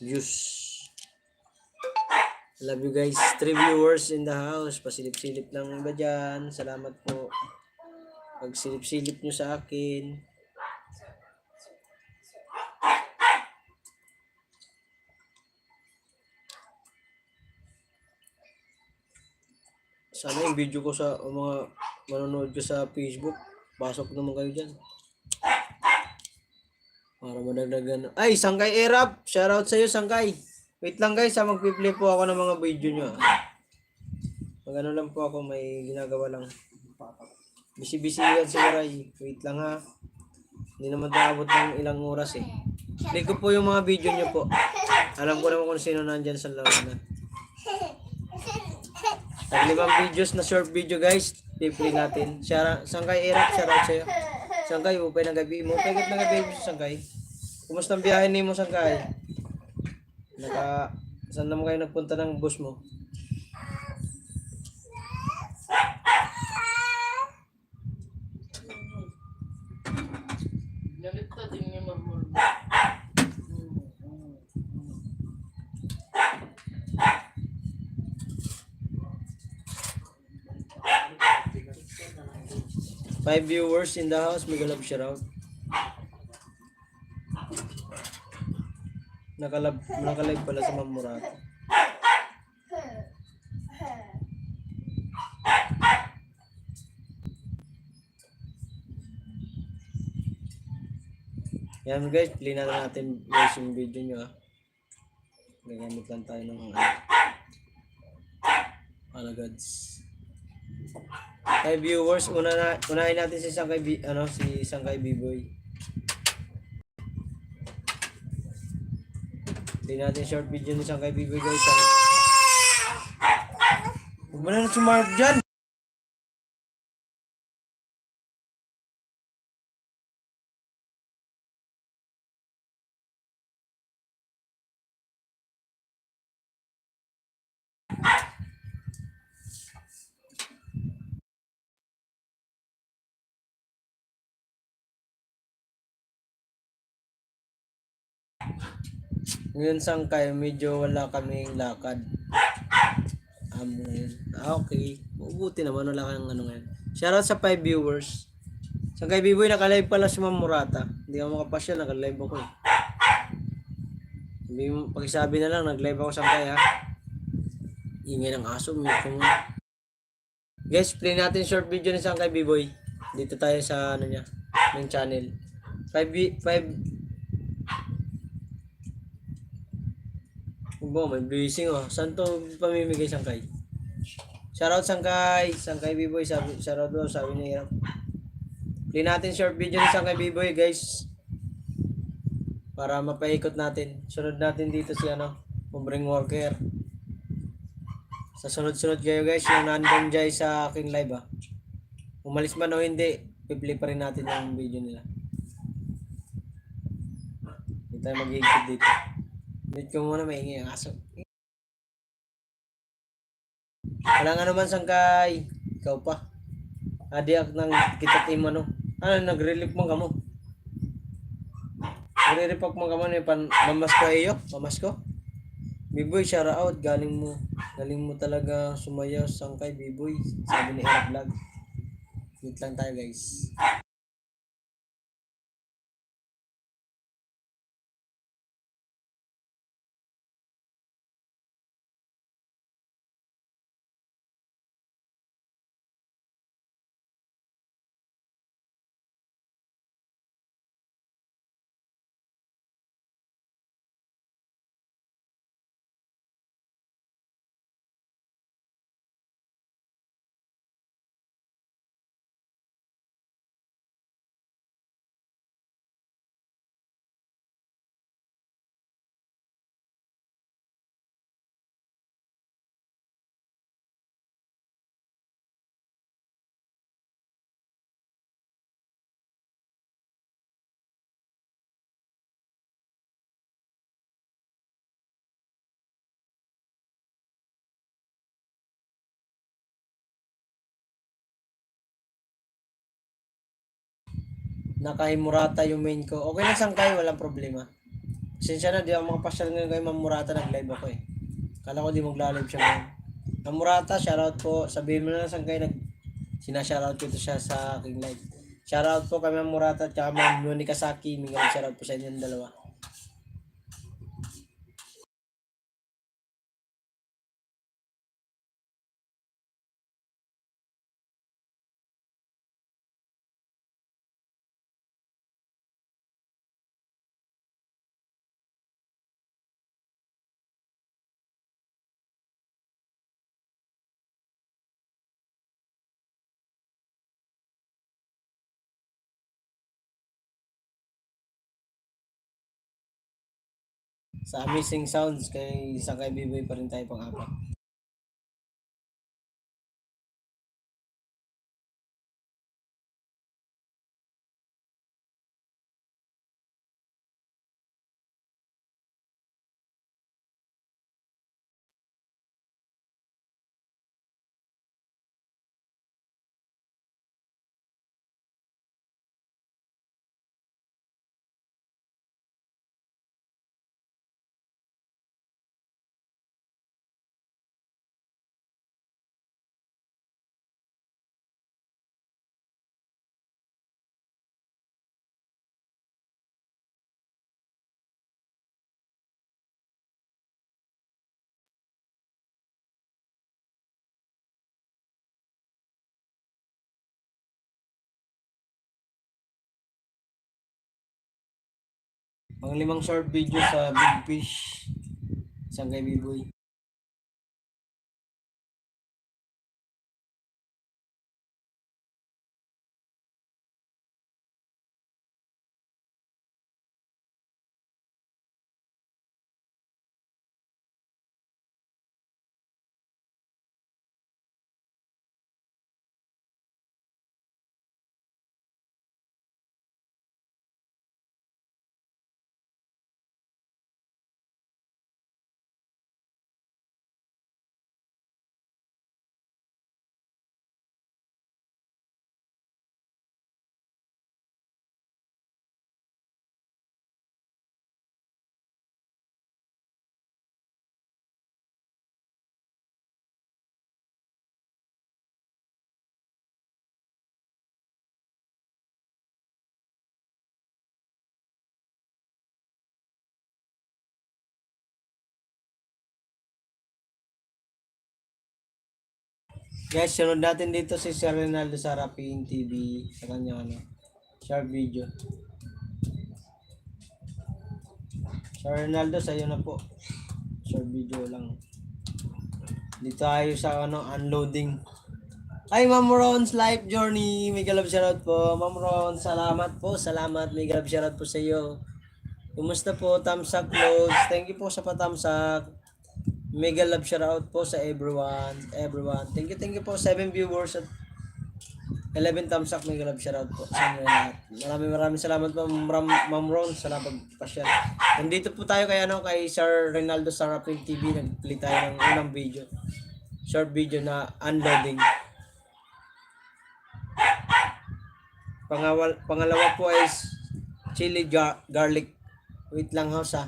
views. Love you guys. 3 viewers in the house. Pasilip-silip lang ba dyan? Salamat po. Pagsilip-silip nyo sa akin. Sana yung video ko sa mga manonood ka sa Facebook, pasok naman kayo dyan. Para madagdagan. Ay, Sangkay Erap! Shoutout sa'yo, Sangkay. Wait lang guys, magpi-play po ako ng mga video nyo. Mag ano lang po ako, may ginagawa lang. Busy-busy yan si Waray. Wait lang ha. Hindi naman taabot ng ilang oras eh. Play ko po yung mga video nyo po. Alam ko naman kung sino nandyan sa loob na. Tag-limang videos na short video guys. I-play natin. Sangkay Erap, shoutout sa'yo. Sangkay, upay ng gabi mo. Upay ng gabi mo sa Sangkay. Kumusta ang biyahe ni mo, Sangkay? Saan naman kayo nagpunta ng bus mo? Galit ka din niya mag-mall. 5 viewers in the house, mega love shoutout. Nakalive pala sa Mamurata. Yan guys, play na natin guys yung video nyo ah. Gagamit lang tayo ng alagads. 5 viewers, unahin natin si Sangkay si Sangkay B-Boy. Play natin short video ni Sangkay B-Boy guys. Huwag mo na sumarap dyan! Ngayon Sangkay, medyo wala kaming lakad. Ngayon. Okay. Mabuti naman, wala kang ano ngayon. Shoutout sa 5 viewers. Sangkay B-Boy, nakalive pala si Mamurata. Hindi ako makapasya, nakalive ako eh. Pakisabi na lang, nag-live ako Sangkay ha. Ingay ng aso, guys, play natin short video ni Sangkay B-Boy. Dito tayo sa ano niya, ng channel. 5 may blessing oh. Saan to pamimigay Sangkay? Shoutout Sangkay. Sangkay B-Boy. Shoutout daw, sabi ni Hirap. Play natin short video ni Sangkay B-Boy guys. Para mapaikot natin. Sunod natin dito si Pobring Worker. Sa sunod-sunod kayo guys. Yung nandun dyan sa aking live ah. Umalis man o hindi, i-play pa rin natin yung video nila. Hindi tayo mag-iikot dito. Wait ko muna, maingay ang aso. Wala nga naman Sangkay. Ikaw pa. Adiak nang kita team nag-relief mo kamo. Nag-relief mo kamo ni mamasko iyo, mamasko. B-Boy, shout out, galing mo talaga sumayaw Sangkay B-Boy. Sabi ni Eric Vlog. Wait lang tayo guys. Nakahimurata yung main ko. Okay lang Sangkay, walang problema. Pasensya na, di ako makapasyal ngayon kay Mamurata, nag-live ako eh. Kala ko di magla-live siya ngayon. Mamurata, shoutout po. Sabihin mo na lang Sangkay, sinashoutout ko ito siya sa aking live. Shoutout po kay Mamurata at saka Ma'am Monica Saki. May shoutout po sa inyong dalawa. Sa Amazing Sounds kay Sangkay Biboy pa rin tayo pang-apat. Pang limang short video sa Big Fish. Sangkay Biboy. Guys, sunod natin dito si Sir Ronaldo Sarapin TV sa kanyang short video. Sir Ronaldo, sa'yo na po. Short video lang. Dito tayo sa unloading. Ay, Ma'am Ron's Life Journey. Mega love shoutout po. Ma'am Ron, salamat po. Salamat. Mega love shoutout po sa iyo. Kumusta po? Thumbs up clothes. Thank you po sa pa-thumbs up. Mega love shoutout po sa everyone. Thank you po. 7 viewers at 11 thumbs up. Mega love shoutout po sa inyo lahat. Maraming salamat po, Ma'am Ron, sa pagpasyal. Nandito po tayo kay Sir Ronaldo Sarapin TV. Nagpili tayo ng unang video. Short video na unloading. Pangalawa po is chili garlic. Wait lang house ha.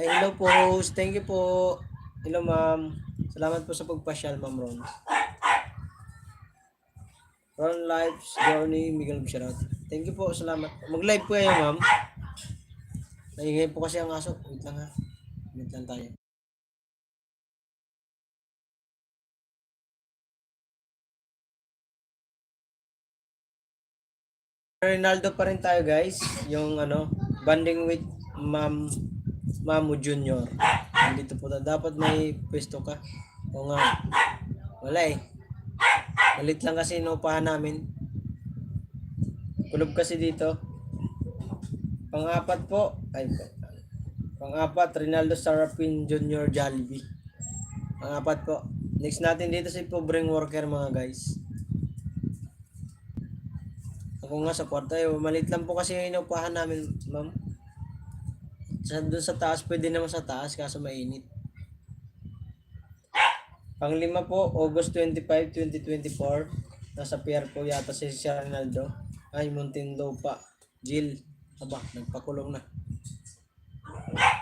Ay, hello po host. Thank you po. Hello ma'am. Salamat po sa pagpasyal, Ma'am Ron. Ron Life's Journey, Miguel Bisharaut. Thank you po, salamat. Mag-live po kayo, ma'am. Naingay po kasi ang aso. Wait lang ha. Wait lang tayo. Ronaldo pa rin tayo guys. Yung banding with Mamu Junior. Nandito po tayo. Dapat may pwesto ka. O nga. Wala eh. Malit lang kasi inuupahan namin. Kulob kasi dito. Pang-apat po. Pang-apat, Ronaldo Sarapin Junior Jollibee. Pang-apat po. Next natin dito si Pobreng Worker mga guys. Ako nga sa kwarto. Malit lang po kasi inuupahan namin, ma'am. Doon sa taas, pwede naman sa taas kaso mainit. Pang-lima po, August 25, 2024. Nasa pier po yata si Sir Ronaldo. Ay, Muntinlupa. Jill. Aba, nagpakulong na.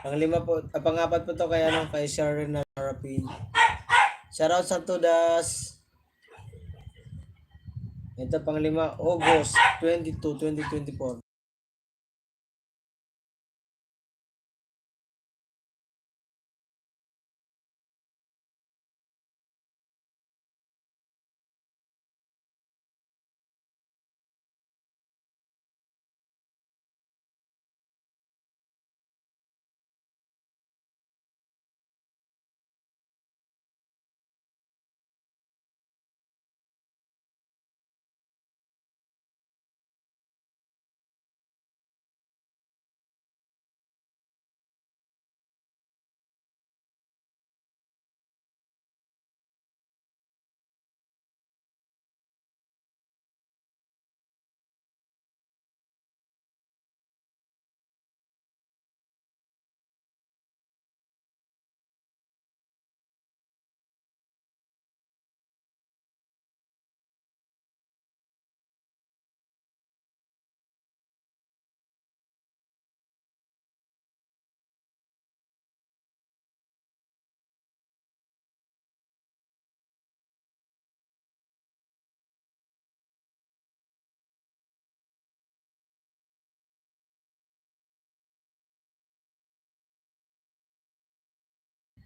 Pang-lima po, pang-apat po to kay Sir Ronaldo Rapin. Shoutout sa Todas. Ito pang-lima, August 22, 2024.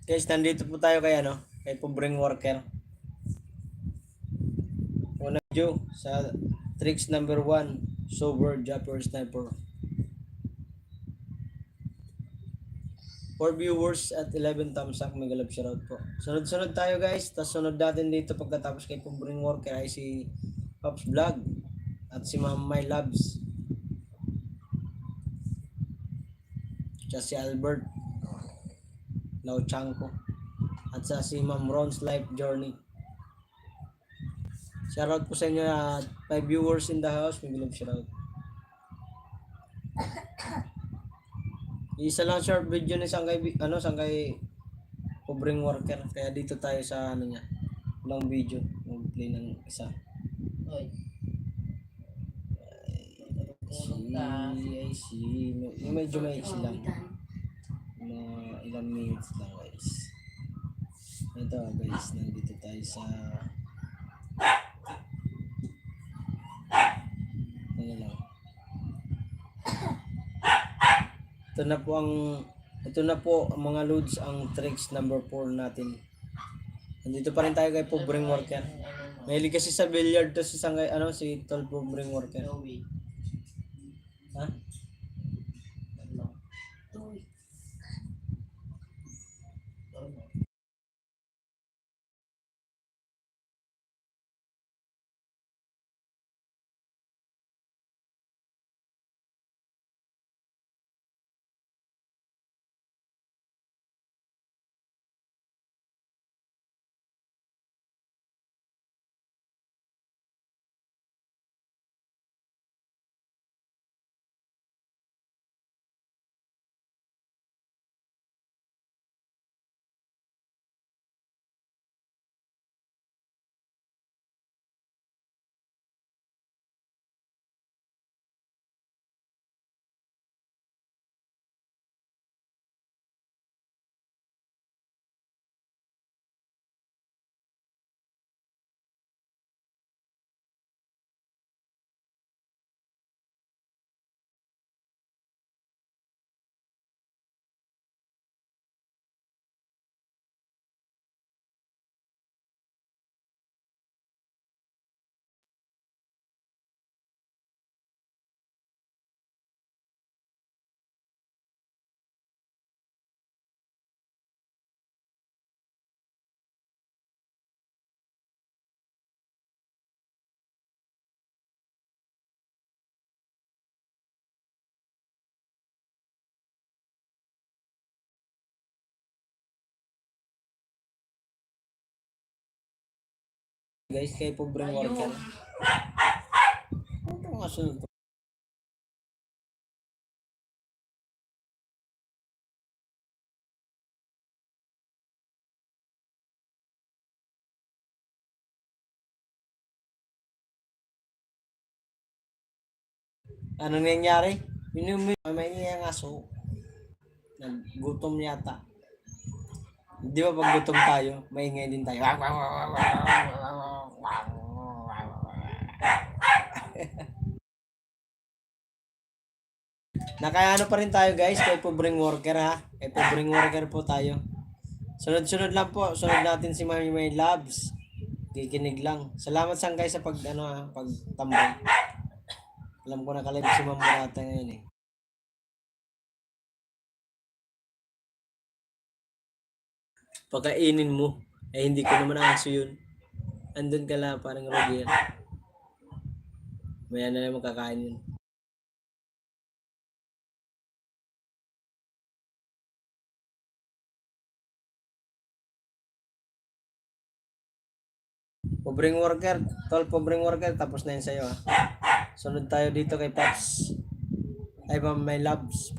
Guys, nandito po tayo kay ano, kay pobreng worker. Una video sa tricks number 1, sober jumper sniper. 4 viewers at 11 thumbs up, mega love shoutout po. Sunod-sunod tayo guys, tapos sunod natin dito pagkatapos kay pobreng worker ay si Pops Vlog at si Ma'am My Loves. At si Albert Lauchanko at sa si Ma'am Ron's Life Journey. Shoutout po sa inyo at 5 viewers in the house, mega love shoutout. Isa lang short video ni Sangkay pobreng worker. Kaya dito tayo sa ano niya. Long video. Mag-play ng isa. Oy. I see. Medyo may isi lang. Ilang minutes lang guys. Ito guys, nandito tayo sa ano lang. Ito na po ang mga loads ang tricks number 4 natin. Nandito pa rin tayo kay pobreng worker. Mahilig kasi sa billiard to si Sangay, si tol pobreng worker. Joey. Ha? Joey. Guys, kay pobreng worker. Ano nga sunod? Anong nangyari? May nga aso. Naggutom yata. Di ba pag gutom tayo, maingay din tayo. Nakaano pa rin tayo guys, kay pobreng worker ha. Kay pobreng worker po tayo. Sunod-sunod lang po. Sunod natin si Mami May Loves. Kikinig lang. Salamat Sangkay sa pagtambay. Alam ko nakalive si Ma'am Barata ngayon eh. Pagkainin mo, hindi ko naman aso yun. Andun ka lang, parang Roger. Maya na naman kakain yun. Pobreng worker, tol pobreng worker, tapos na yun sa'yo ha. Sunod tayo dito kay Pops. Ay Ma'am My Loves.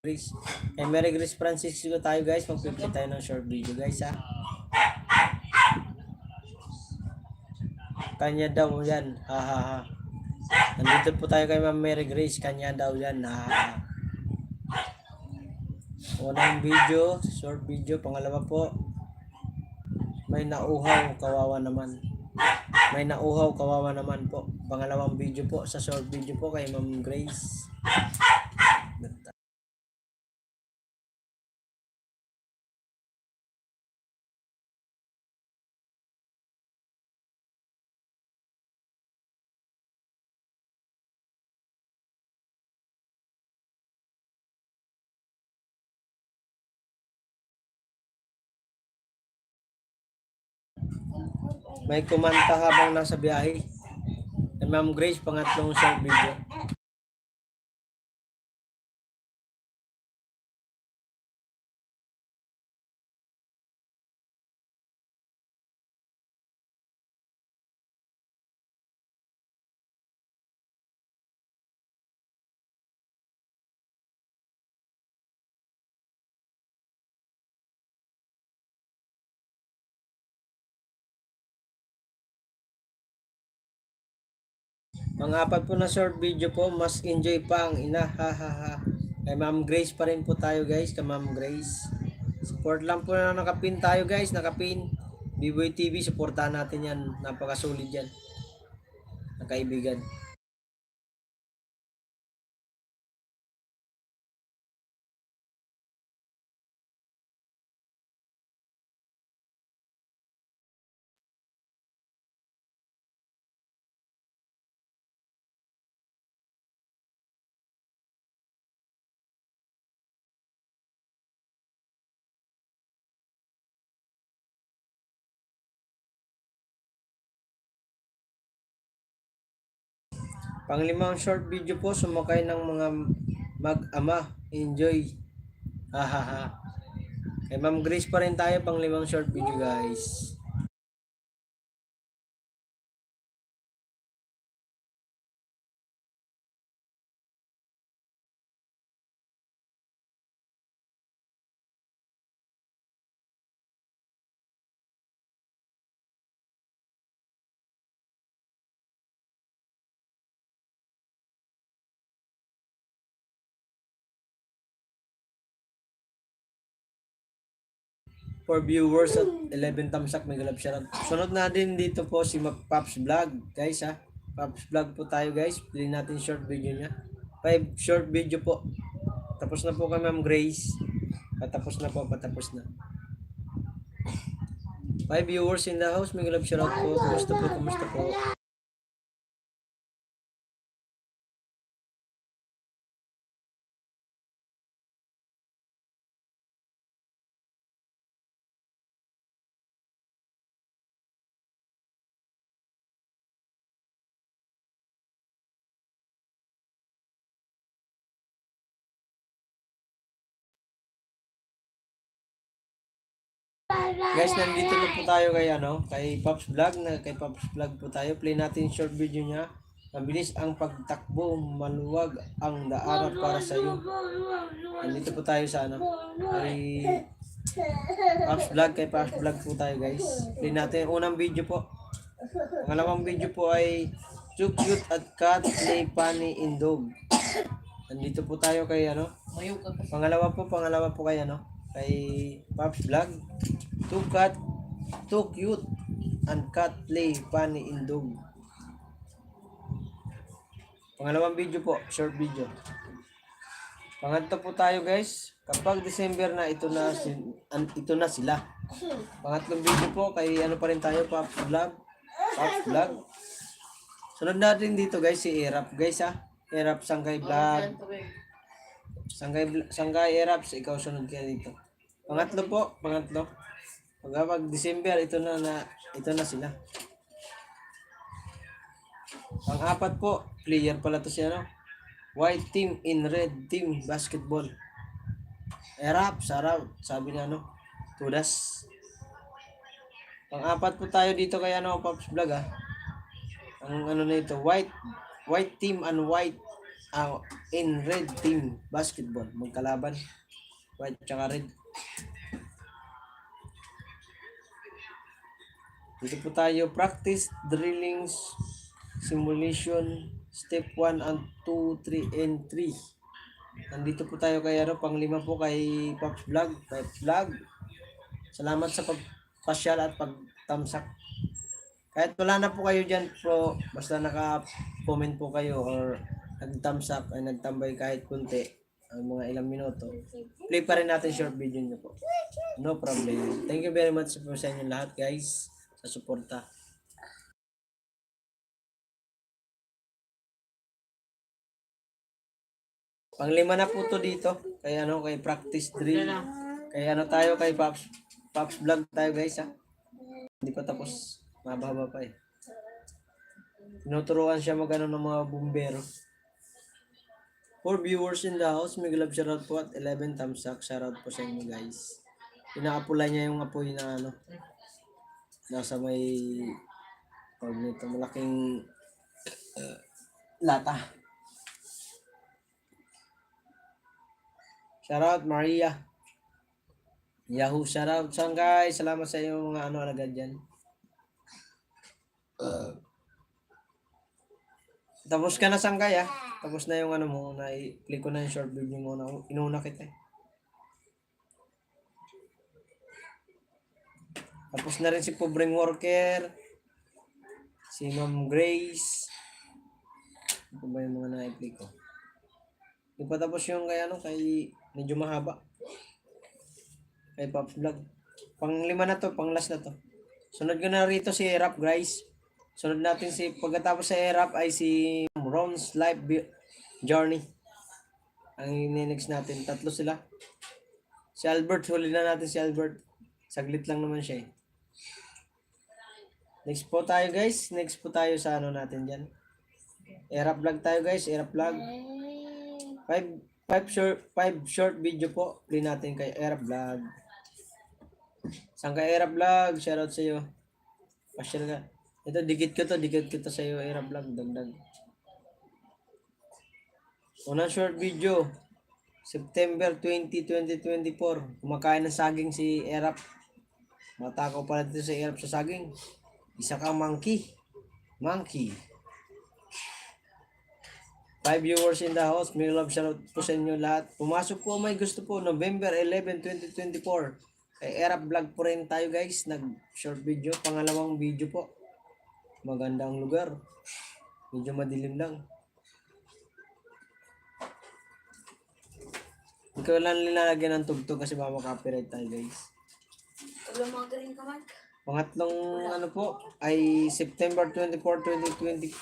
Grace. Kay Mary Grace Francisco tayo guys. Mag-flip tayo ng short video guys ha. Kanya daw yan. Ha ha ha. Nandito po tayo kay Ma'am Mary Grace. Kanya daw yan na unang video, short video. Pangalawa po, may nauhaw, kawawa naman. May nauhaw, kawawa naman po. Pangalawang video po, sa short video po kay Ma'am Grace. May kumanta habang nasa biyahe. Kay Ma'am Grace, pangatlong short video. Pang-apat po na short video po, mas enjoy pa ang ina, ha ha ha. Kay Ma'am Grace pa rin po tayo guys, kay Ma'am Grace. Support lang po na nakapin tayo guys, nakapin. B-Boy TV, supportahan natin yan, napaka-solid yan. Nakaibigan. Panglimang short video po, sumakay ng mga mag-ama. Enjoy. Ha ha ha. Kay Ma'am Grace pa rin tayo, panglimang short video guys. For viewers at 11 thumbs up, may galap shoutout. Sunod na din dito po si Pops Vlog, guys ha. Pops Vlog po tayo guys. Pili natin short video niya. 5 short video po. Tapos na po kay Ma'am Grace. Patapos na po, patapos na. 5 viewers in the house, may galap shoutout po. Kumusta po, kumusta po. Guys, nandito na po tayo kay kay Pops Vlog, kay Pops Vlog po tayo. Play natin short video niya. Mabilis ang pagtakbo, maluwag ang daanan para sa iyo. Nandito po tayo sa kay Pops Vlog, kay Pops Vlog po tayo guys. Play natin unang video po. Pangalawang video po ay Too Cute at Cat Play Funny in Dog. Nandito po tayo kay pangalawa po kay kay Pops Vlog. Too Cute and Cat Play Funny in Dog. Pangalawang video po, short video. Pangatlo po tayo guys. Kapag December na, ito na sila. Pangatlong video po kay pa rin tayo, Pops Vlog. Pops Vlog. Sunod natin dito guys si Erap guys ha. Erap Sangkay Vlog. Sangkay Erap, ikaw sunod kaya dito. Pangatlo po, pangatlo. Pag December, ito na sila. Pang-apat po, player pala to siya White team in red team basketball. Erap, sarap, sabi na Tudas. Pang-apat po tayo dito kay Pops Vlog ha. Ang na ito, white team and white in red team basketball. Magkalaban. White tsaka red. Dito po tayo, practice, drillings, simulation, Step 1 and 2, 3 and 3. Nandito po tayo kay ano, panglima po kay Pops Vlog. Pops Vlog. Salamat sa pagpasyal at pagtamsak. Kahit wala na po kayo dyan po, basta naka-comment po kayo or nag-thumbs up ay nagtambay kahit kunti, ang mga ilang minuto, play pa rin natin short video nyo po. No problem. Thank you very much po sa inyo lahat guys, sa suporta. Panglima na po to dito, kay ano, kay practice drill. Kay ano tayo, kay Pops Vlog tayo guys ha. Hindi pa tapos. Mababa pa eh. Tinuturuan siya magano ng mga bumbero. For viewers in the house, may love shoutout po at 11 thumbs up. Shoutout po sa inyo guys. Inaapula niya yung apoy na ano. Nasa may pag nito malaking lata. Shoutout Maria. Yahoo shoutout saan guys. Salamat sa inyo mga ano alagad dyan. Tapos ka na Sangkay ah. Tapos na yung ano mo, na-click ko na yung short video mo na inuna kita eh. Tapos na rin si Pobreng Worker, si Ma'am Grace. Ito ba yung mga na-click ko? Hindi pa tapos yung kay ano, kay medyo mahaba. Kay Pops Vlog. Panglima na to, pang last na to. Sunod ko na rito si Erap guys. Sunod natin pagkatapos sa Erap ay si Ron's Life Journey. Ang next natin, tatlo sila. Si Albert, huli na natin si Albert. Saglit lang naman siya eh. Next po tayo guys. Next po tayo sa ano natin dyan. Erap Vlog tayo guys, Erap Vlog. 5 short video po. Play natin kay Erap Vlog. Saan kay Erap Vlog? Shoutout sa iyo. Pasyal ka. Ito, dikit ko to sa iyo, Erap Vlog, dagdag. Unang short video, September 20, 2024. Kumakain ng saging si Erap. Matakaw pala dito si Erap sa saging. Isa kang monkey. 5 viewers in the house. May love shoutout po sa inyo lahat. Pumasok po, may gusto po, November 11, 2024. Kay Erap Vlog po rin tayo guys. Nag-short video. Pangalawang video po. Maganda ang lugar. Medyo madilim lang. Hindi ko lang linalagyan ng tugtog kasi baka copyright tayo guys. Magaling ka man. Pangatlong ano po ay September 24, 2020,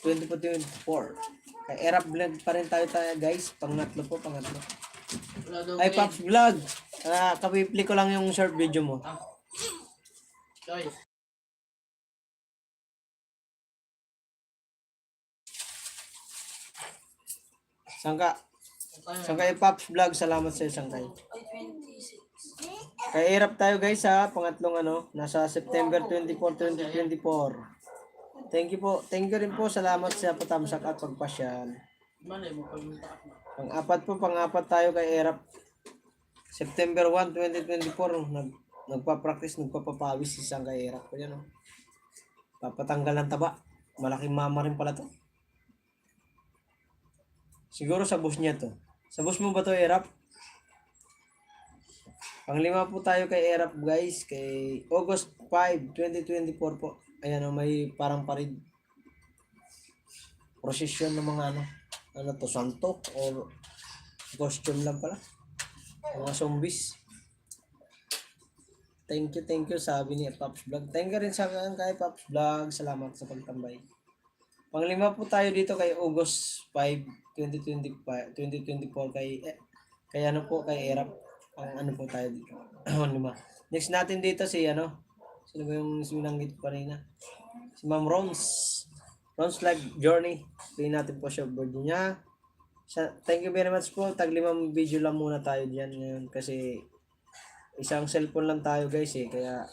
2024. Kay Erap Vlog pa rin tayo guys. Pangatlo. Ay Pops Vlog. Kapipli ko lang yung short video mo. Choice. Sangkay Pops Vlog, salamat sa iyo Sangkay. Ay, 26. Kay Erap tayo guys ha, pangatlong ano, nasa September 24, 2024. Thank you po. Thank you rin po. Salamat sa patamsak at pagpasyal. Malay mo pag yung taas mo. Pang-apat tayo kay Erap. September 1, 2024, nagpa-practice, nagpapapawis si Sangkay Erap. Yan oh. Papatanggal ng taba. Malaking mama rin pala to. Siguro sa bus niya to. Sa bus mo ba to, Erap? Panglima po tayo kay Erap guys. Kay August 5, 2024 po. Ayan o, may parang parid. Procession ng mga ano to, santo or costume lang pala. Mga zombies. Thank you sabi ni Pops Vlog. Thank you rin sa kay Pops Vlog. Salamat sa pagtambay. Panglima po tayo dito kay August 5, 2024 kay ano po kay Erap. Ang ano po tayo dito. 5. Next natin dito si ano. Sino ba yung sinanggit pa rin na? Si Ma'am Ron's Life Journey. Play natin po siya video niya. Thank you very much po. Tag-5 video lang muna tayo diyan ngayon kasi isang cellphone lang tayo guys eh. Kaya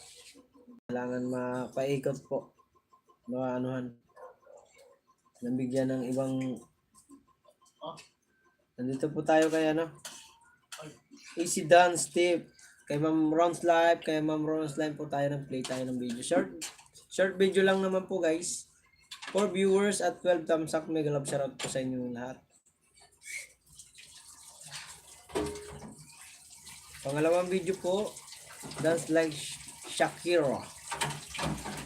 kailangan mapaikot po. Maanuhan. Nabigyan ng ibang nandito po tayo kay ano Easy Dance Tip kay Ma'am Ron's Life po tayo ng play tayo ng video short video lang naman po guys 4 viewers at 12 thumbs up. Mega love shoutout po sa inyong lahat. Pangalawang video po, dance like Shakira.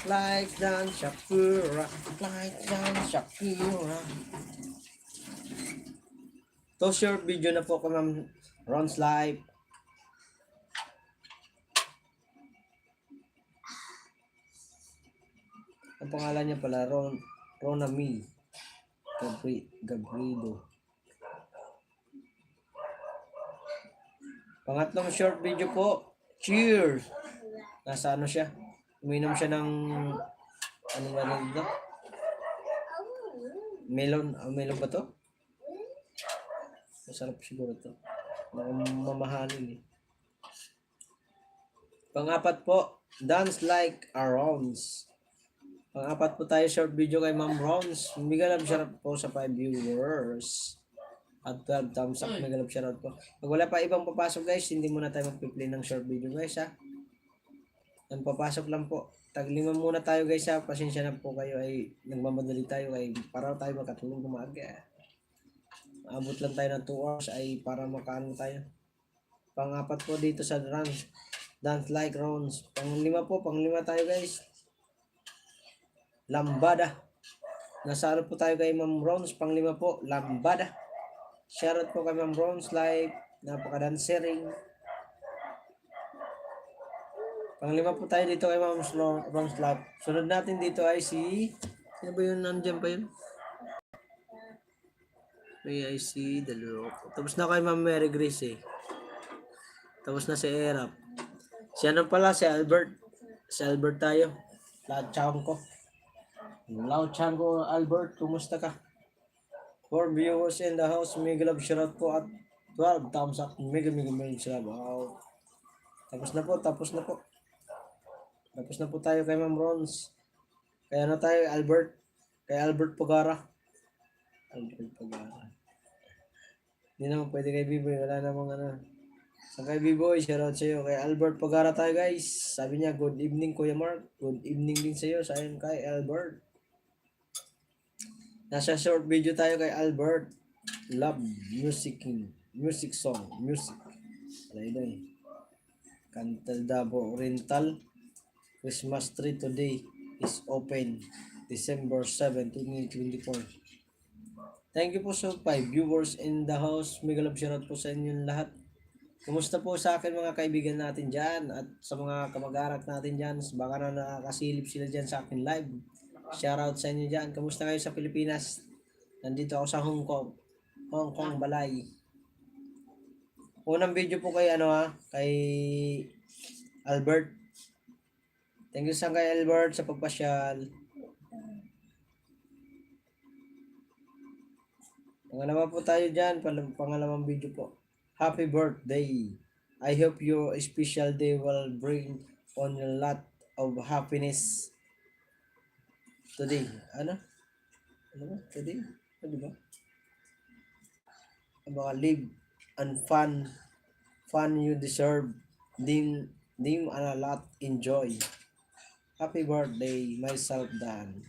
Like dance Shakira. Like dance Shakira. To short video na po ko Ma'am Ron's Live. Ang pangalan niya pala, Rona May Gabrido. Pangatlong short video po, cheers! Nasa ano siya? Uminom siya ng, ano ba nito? Melon, melon ba to? Masarap siguro to. Mamahalin eh. Pangapat po, dance like a Rons. Pangapat po tayo short video kay Ma'am Rons. Mega love shoutout po sa 5 viewers. At 12 thumbs up, mega love shoutout po. Pag wala pa ibang papasok guys, hindi muna tayo magpi-play ng short video guys ha. Ang papasok lang po. Taglima muna tayo guys ha. Pasensya na po kayo ay nagmamadali tayo ay para tayo makatulog ng maaga. Abot lang tayo ng 2 hours ay para makaano tayo. Pangapat po dito sa dance like Rons. Panglima tayo guys. Lambada. Nasa ano po tayo kay Ma'am Rons. Panglima po, Lambada. Shoutout po kay Ma'am Rons Live. Napaka-dancering. Panglima po tayo dito kay Ma'am Rons Live. Sunod natin dito ay si... Sino ba yun? Nandiyan pa yun? May I see the look. Tapos na kay Ma'am Mary Grace eh. Tapos na si Erap. Si ano pala, si Albert. Si Albert tayo. Lao Chanko Albert, kumusta ka? 4 viewers in the house. Mega love shoutout po at 12 thumbs up. Mega shoutout. Wow. Tapos na po. Tapos na po tayo kay Ma'am Rons. Kaya na tayo, Albert. Kay Albert Pagara. Hindi naman pwede kay B-Boy. Wala namang ano. Sa kay B-Boy, shoutout sa iyo. Kay Albert Pagara tayo guys. Sabi niya, good evening Kuya Mark. Good evening din sa iyo. Sa ayon kay Albert. Nasa short video tayo kay Albert. Love music song. Music. Ano ito eh. Cantal Dabo Oriental. Christmas tree today is open. December 7, 2024. Thank you po sa 5 viewers in the house. Mega love shoutout po sa inyong lahat. Kumusta po sa akin mga kaibigan natin dyan at sa mga kamag-arak natin dyan. Baka na nakasilip sila dyan sa akin live. Shoutout sa inyo dyan. Kumusta kayo sa Pilipinas? Nandito ako sa Hong Kong. Hong Kong Balay. Unang video po kay kay Albert. Thank you sa kay Albert sa pagpasyal. Pangalawa po tayo dyan. Pangalawang video po. Happy birthday. I hope your special day will bring on a lot of happiness today. Ano? Ano ba? Today? Ano ba? Baka live and fun. Fun you deserve. Dim and a lot enjoy. Happy birthday, myself Dan.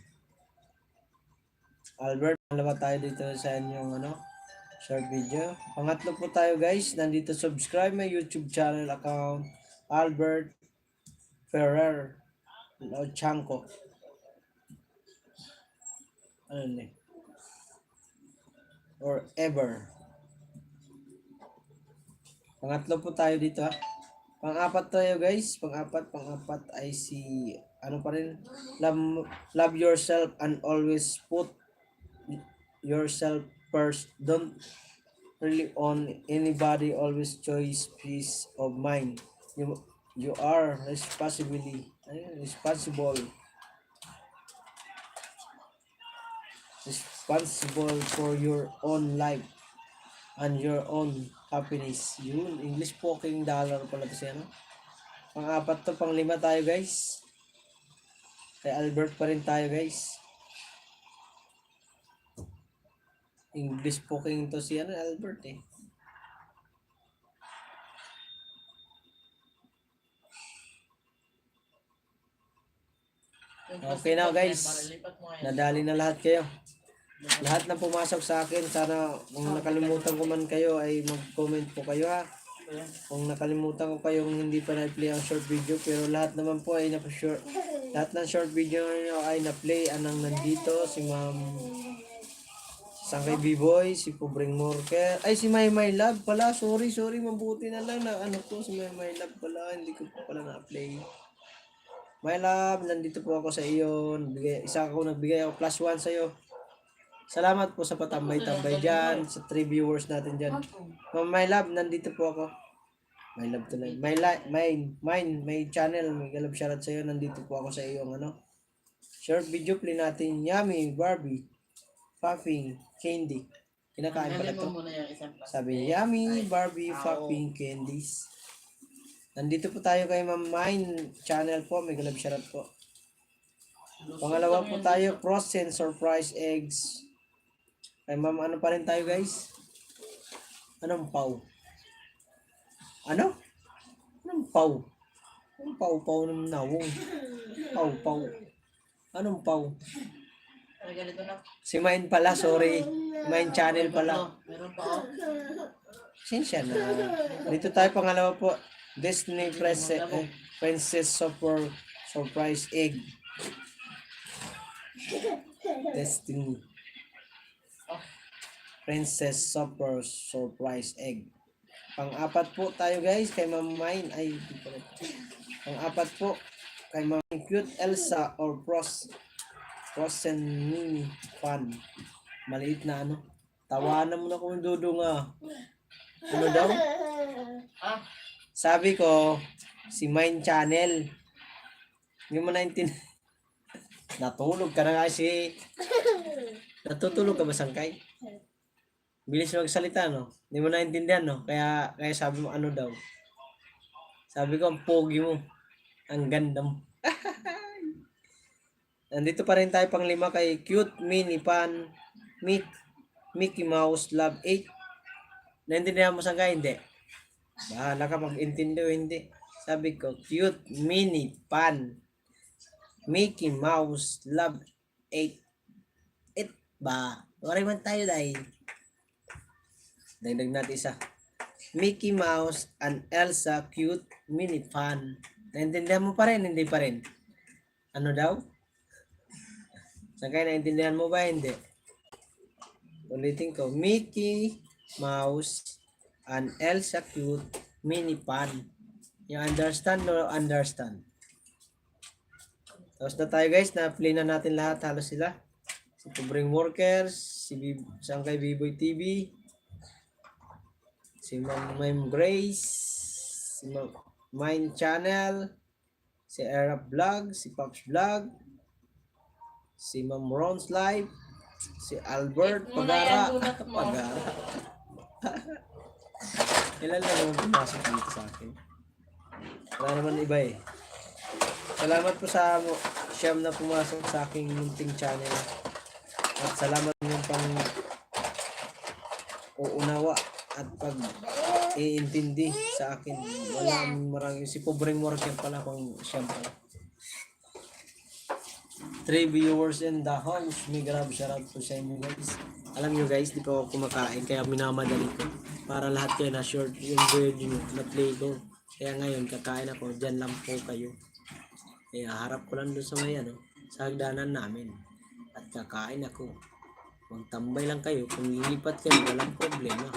Albert, malawa tayo dito sa inyong short video. Pangatlo po tayo guys, nandito subscribe my YouTube channel account, Albert Ferrer Chanko. Ano na or ever. Pangatlo po tayo dito ha. Pang-apat tayo guys, pang-apat ay si pa rin, love yourself and always put yourself first. Don't rely on anybody. Always choose peace of mind. You are responsible for your own life and your own happiness. Yun, English poking dollar pala to siya, no? Pang-apat to, pang-lima tayo guys. Kay Albert pa rin tayo guys. English poking to si Albert eh. Okay now guys. Nadali na lahat kayo. Lahat na pumasok sa akin, sana kung nakalimutan ko man kayo ay mag-comment po kayo ha. Kung nakalimutan ko kayong hindi pa na-play ang short video, pero lahat naman po ay na-short. Lahat ng short video nyo ay na-play. Anong nandito, si Ma'am Sangkay B-Boy, si Pobreng Morker. Ay, si My Love pala. Sorry, mabuti na lang na ano ko, si My Love pala. Hindi ko pa pala na-play. My Love, nandito po ako sa iyo. Nagbigay ako +1 sa iyo. Salamat po sa patambay-tambay dyan, sa 3 viewers natin dyan. My Love, nandito po ako. My Love tonight. My channel, may galab shoutout sa iyo. Nandito po ako sa iyo. Short video play natin. Yummy, Barbie, Puffing, Candy. Kinakain pala to. Sabi niya, Yummy, Barbie, Puffing, Candies. Nandito po tayo kay Ma'am Mine channel po. May galab shoutout po. Pangalawa po tayo, frozen surprise eggs. Kay Ma'am, ano pa rin tayo guys? Anong pau? Ano? Anong pau? Anong pau ng nawong? Pau. Anong pau? Ay, ganito na. Si Mine pala, sorry. Mine channel pala. Meron pa ako. Sinsya na. Dito tayo pangalawa po. Disney Princess Surprise Egg. Destiny. Princess Surprise Egg. Pang-apat po tayo guys kay Ma'am Mine. Ay, pang-apat po kay Ma'am Cute Elsa or Frozen Mini Fan. Maliit na ano. Tawanan mo na kung dudong Ano daw? Sabi ko, si Mine Channel. Hindi mo naintindihan. Natulog ka na kasi. Natutulog ka ba, Sangkay? Bilis magsalita, no? Hindi mo naintindihan, no? Kaya sabi mo, ano daw? Sabi ko, ang pogi mo. Ang ganda mo. Nandito pa rin tayo pang 5 kay Cute Mini Pan Mickey Mouse Love 8. Naintindihan mo, Sangkay? Hindi. Bahala ka mag-intindi o hindi. Sabi ko, Cute Mini Pan Mickey Mouse Love 8. It ba? Wala man tayo dahil. Dagdag natin isa. Mickey Mouse and Elsa Cute Mini Fan. Naintindihan mo pa rin? Hindi pa rin. Ano daw? Saan kayo naintindihan mo ba? Hindi. Ulitin ko. Mickey Mouse and Elsa Cute Mini Fan. Yung understand o understand? Tapos na tayo guys. Na-play na natin lahat. Halos sila. Si Pobreng Workers. Si Sangkay B-Boy TV. Si Ma'am Grace. Si Mine Channel. Si Arab Vlog. Si Pops Vlog. Si Ma'am Ron's Live. Si Albert Pagara. Pagara. Ilan lang naman pumasok dito sa akin. Wala naman iba eh. Salamat po sa siyam na pumasok sa aking munting channel. At salamat yung pang uunawa at pag iintindi sa akin. Maraming si Pobreng Morker pala kung siyam pala. 3 viewers in the house. May grab shoutout po sa inyo guys. Alam nyo guys, di pa ako kumakain kaya minamadali ko. Para lahat kayo na short yung video nyo na play ko. Kaya ngayon kakain ako. Dyan lang po kayo. Kaya harap ko lang doon sa may sa hagdanan namin. At kakain ako. Magtambay lang kayo. Kung lilipat kayo, walang problema.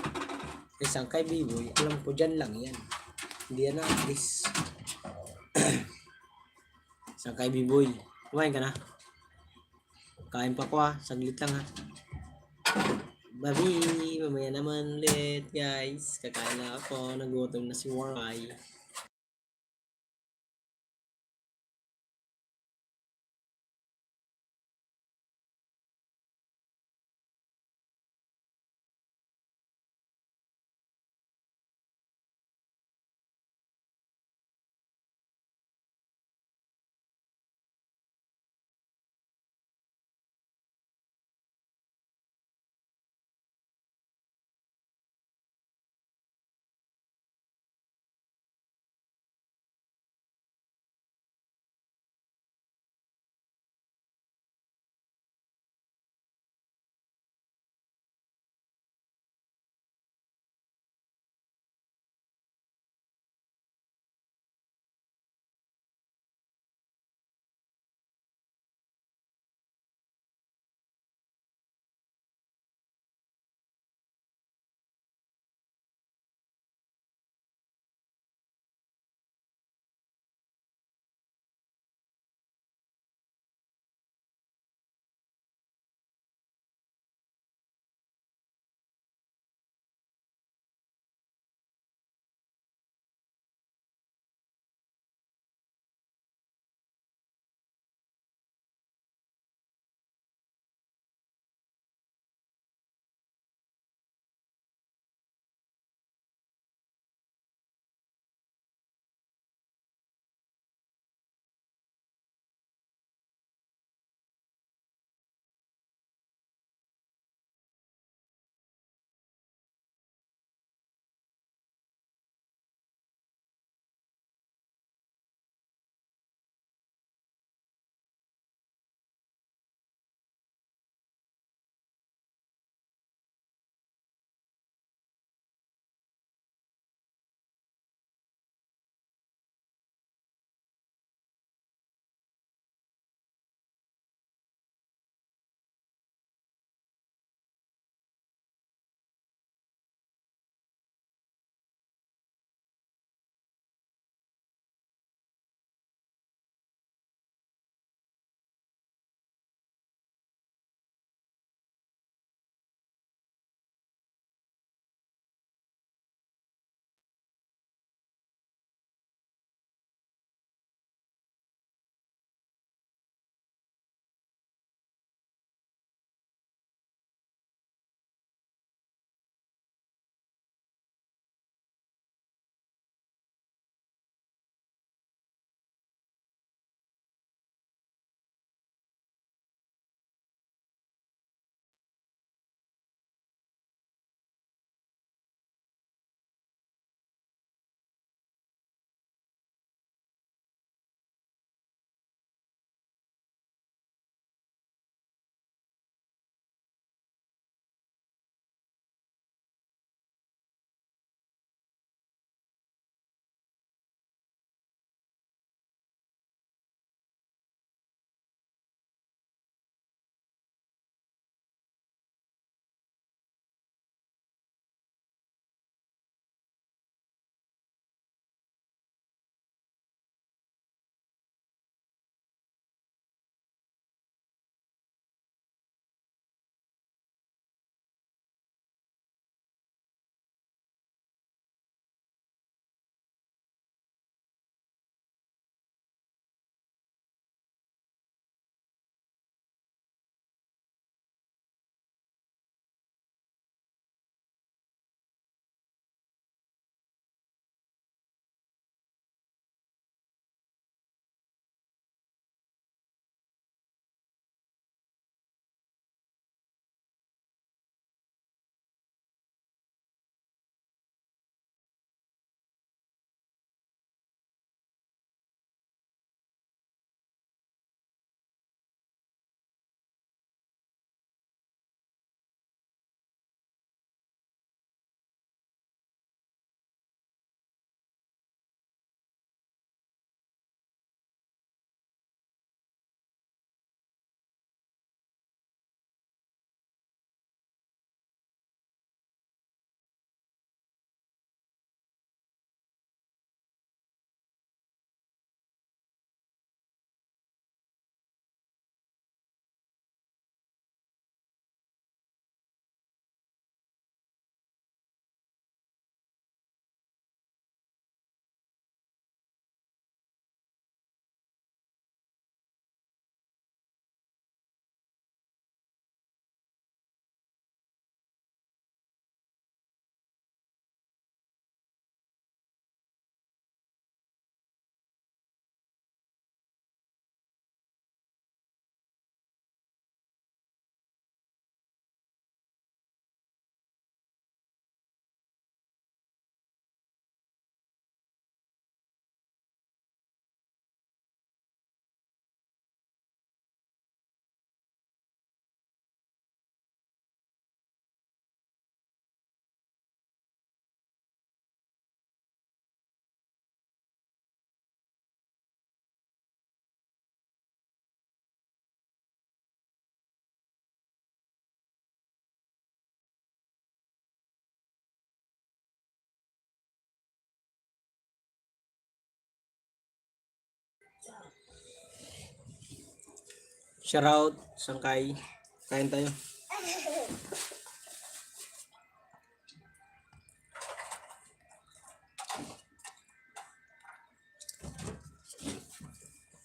Isang kay B-Boy, alam ko dyan lang yan. Hindi yan please. Isang kay B-Boy. Kumain ka na? Kain pa ko saglit lang Babi, mamaya naman ulit guys. Kakain na ako, nagutom na si Waray. Shoutout, Sangkay. Kain tayo.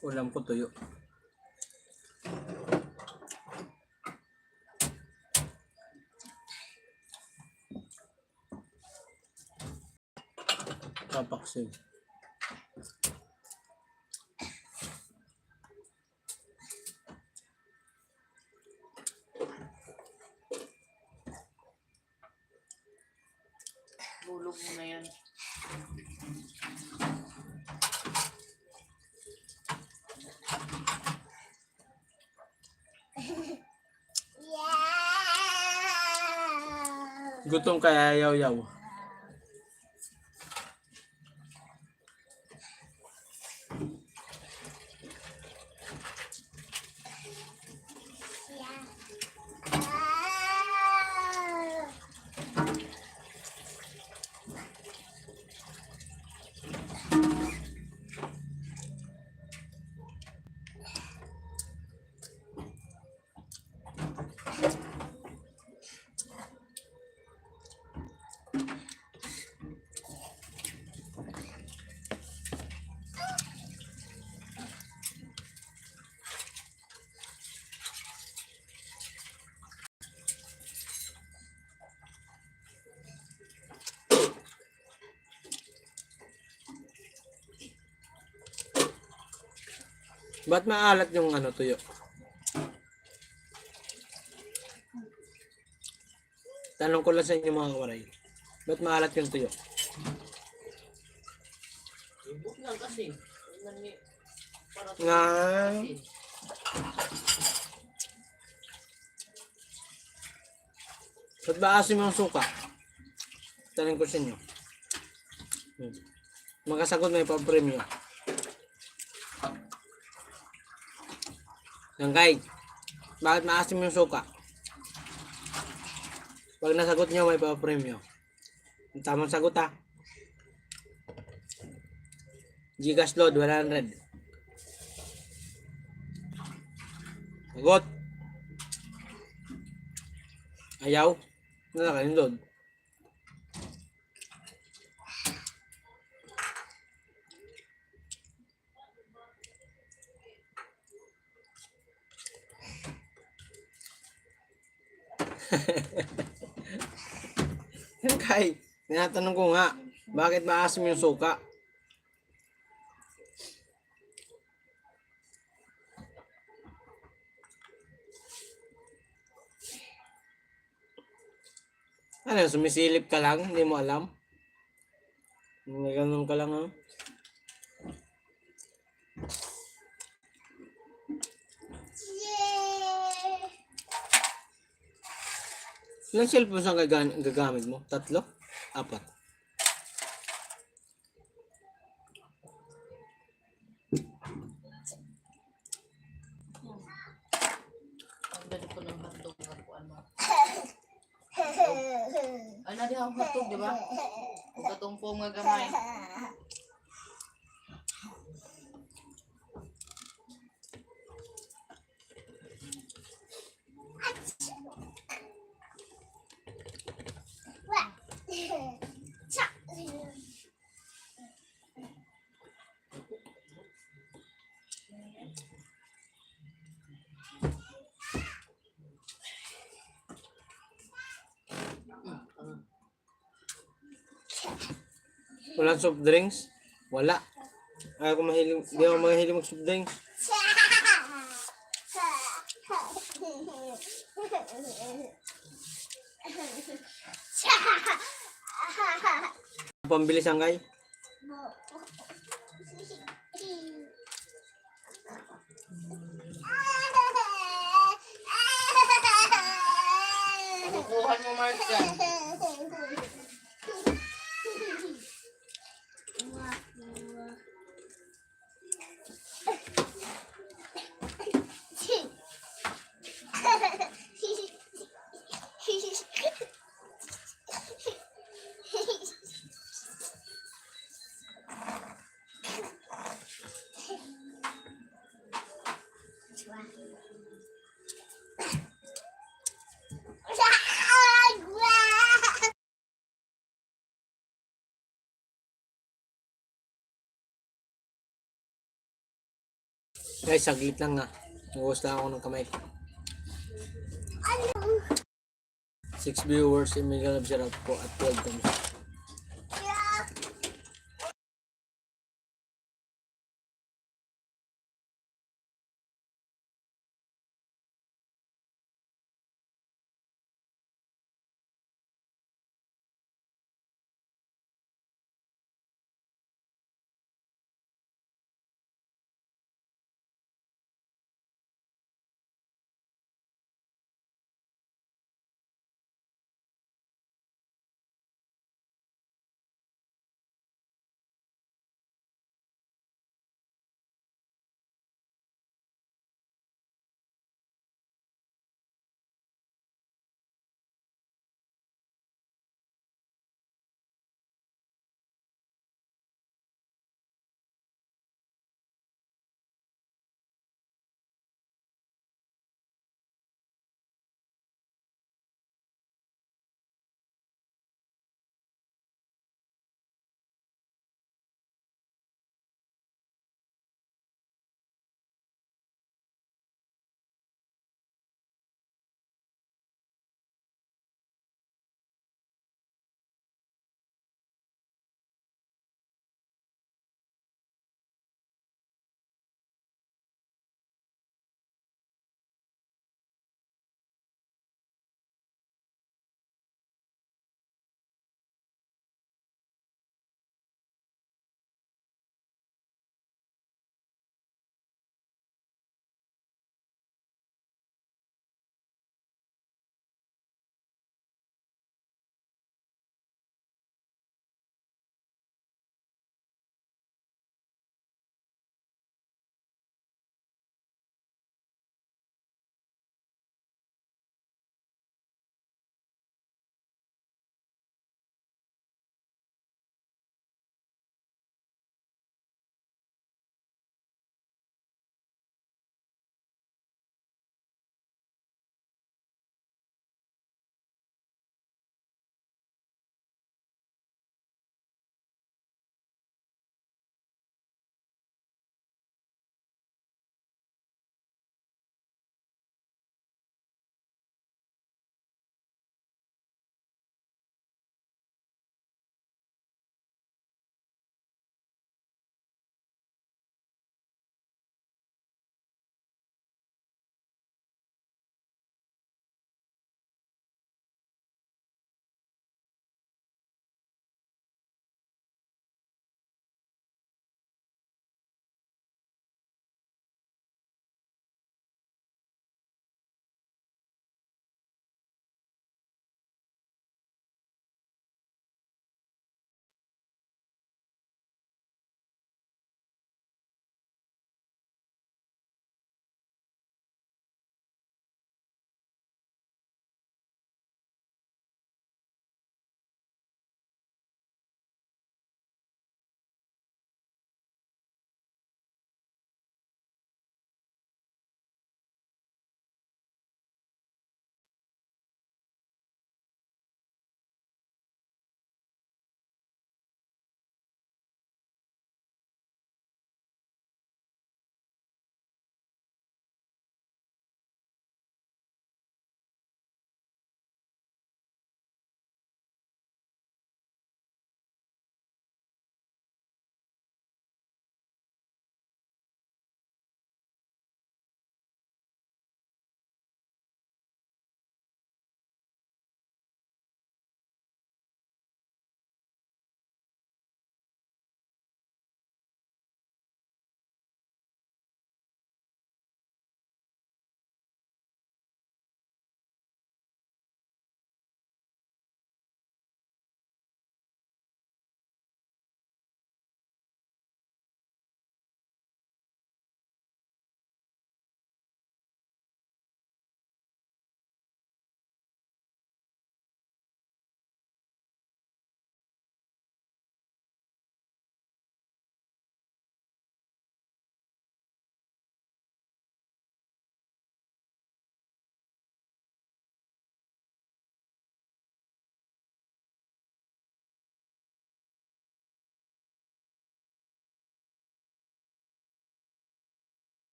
Ulam ko tuyo. Kapaksin. Bulog mo na yan. Gutom kaya yaw-yaw. Ba't maalat yung ano tuyo? Tanong ko lang sa inyo mga kawaray. Ba't maalat yung tuyo? Ibot lang kasi. Tingnan niyo. Para Nga. asin. Ba't ba asim yung suka? Tanong ko sa inyo. Makasagot may pa-premyo. Sangkay, bakit maasim yung suka? Pag nasagot nyo, may pa-premyo. Ang tamang sagot ha. Gcash load, 100. Sagot. Ayaw. Ano na kayo load? Kay, tinatanong ko nga, bakit ba asim yung suka? Ano, sumisilip ka lang, hindi mo alam? Ganun ka lang ha? Ilang cellphone ang gagamit mo? 3? 4? Ang ganda ko ng hotdog na kuan mo. Ano di ang hotdog, di ba? Kung katumpong nga gamay. Walang soft drinks? Wala. Ako mahilig, di ako mahilig mag soft drinks. Pambili Sangkay? Kukuhan mo, Mark, dyan. Guys, saglit lang nga. Nag-host lang ako ng kamay. 6 viewers, mega love shout out po at 12 kami.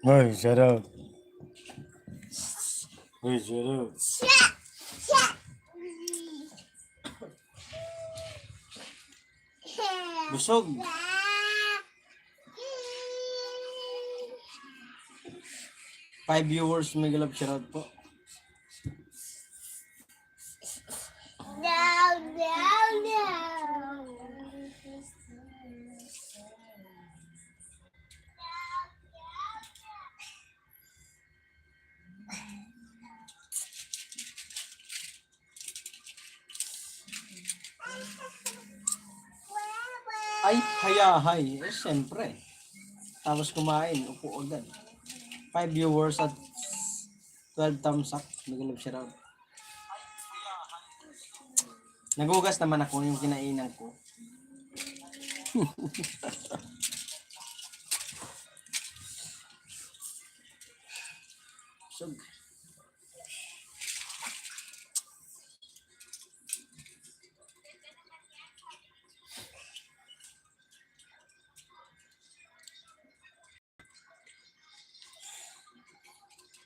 Hoy, shut up. Hoy, shut up. Busog. 5 viewers, mega love shoutout po. Ay, hayahay. Eh, siyempre. Tapos kumain, upo agad. 5 viewers at 12 thumbs up. Mega love shoutout. Nagugas naman ako yung kinainan ko. So,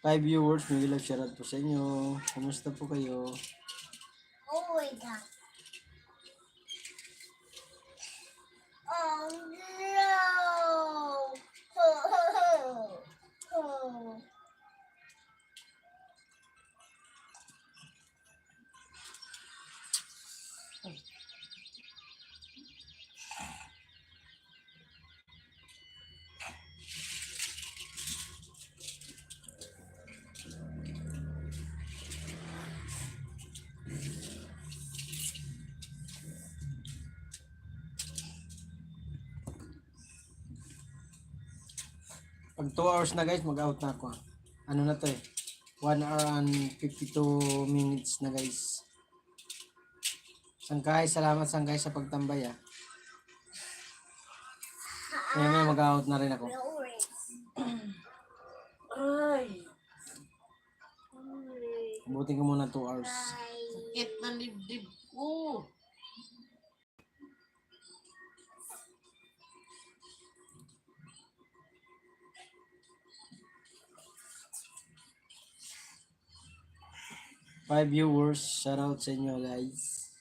5 viewers, may love shoutout po sa inyo. Kumusta po kayo? Oh my god. Oh no. 2 hours na guys, mag-out na ako. Ano na to eh? 1 hour and 52 minutes na guys. Sangkay, salamat Sangkay sa pagtambay ah. May mag-out na rin ako. Ay, Buti ko muna 2 hours. sakit ng dibdib ko. Five viewers, shout out sa inyo guys.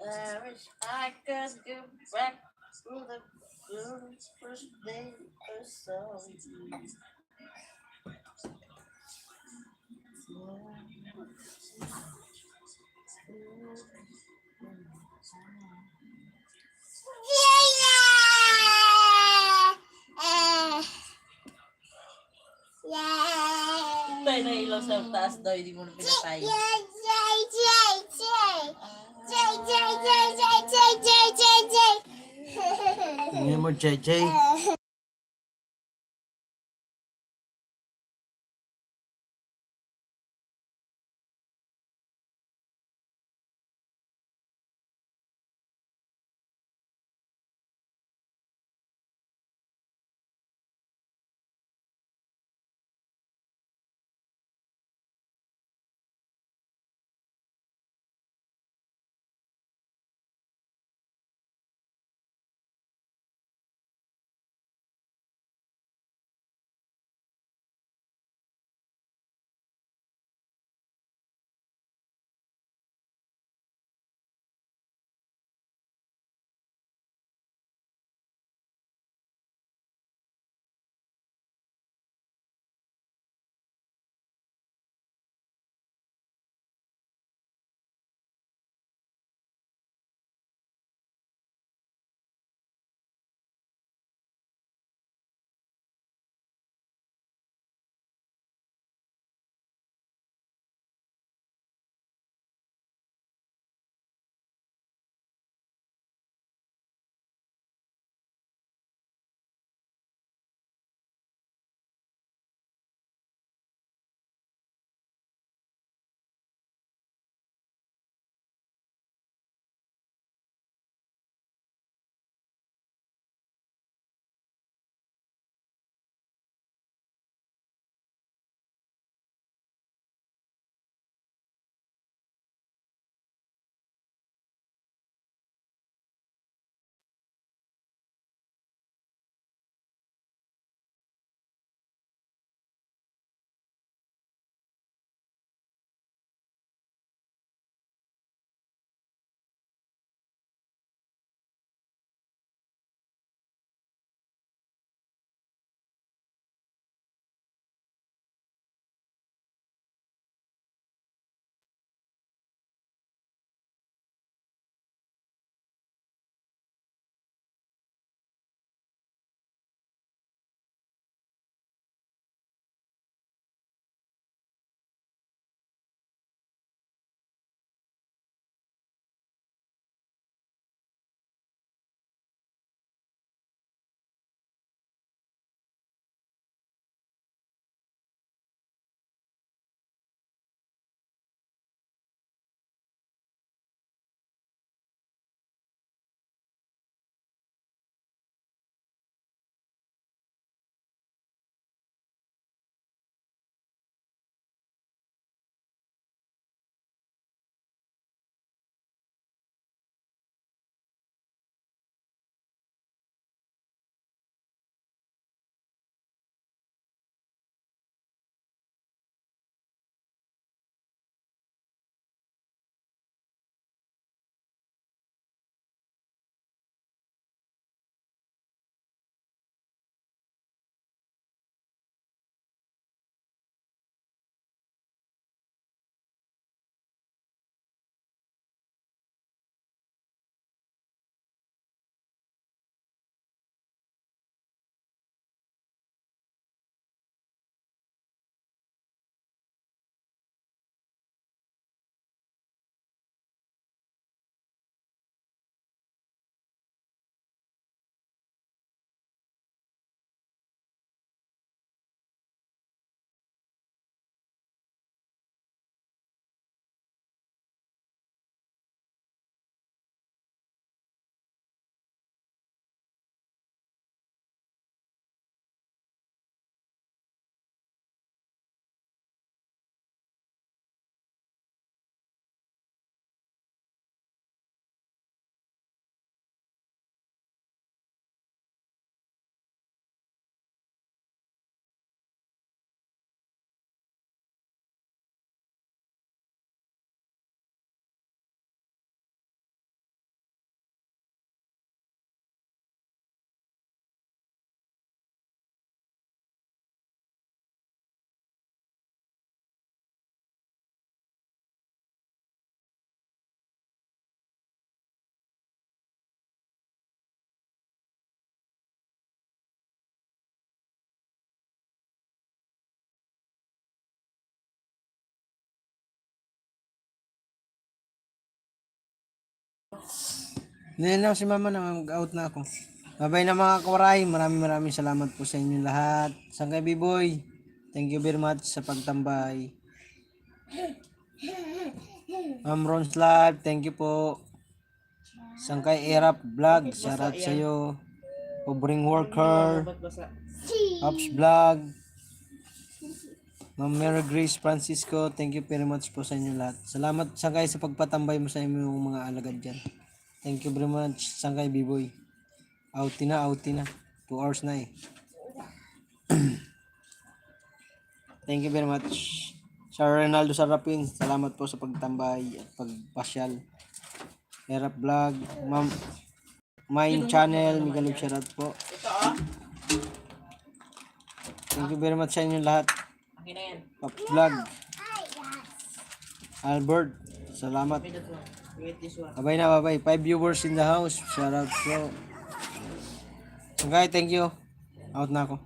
I wish I could go back to the first day I saw you. Tayo na ilaw sa taas daw, hindi mo na pinatay. Tingnan mo, JJ. Hindi na si mama na mag-out na ako. Babay na mga kawaray. Maraming salamat po sa inyo lahat. Sangkay B-Boy. Thank you very much sa pagtambay. Ma'am Ron's Live. Thank you po. Sangkay Erap Vlog. Shoutout sa iyo. Pobring Worker. Ba't basa? Ops Vlog. Ma'am Mary Grace Francisco, thank you very much po sa inyo lahat. Salamat Sangkay sa pagpatambay mo sa inyong mga alagad dyan. Thank you very much Sangkay B-Boy. Outi na. 2 hours na eh. Thank you very much. Sir Ronaldo Sarapin, salamat po sa pagtambay at pagpasyal. Erap Vlog, Ma'am Mine Channel, Migalog shoutout po. Ito oh. Thank you very much sa inyo lahat. Akin na yan. Pops Vlog. Albert, salamat. Pindot mo. Wait this one. Babay na, babay. 5 viewers in the house. Shout out po. Okay, thank you. Out na ako.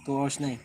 2 hours na eh.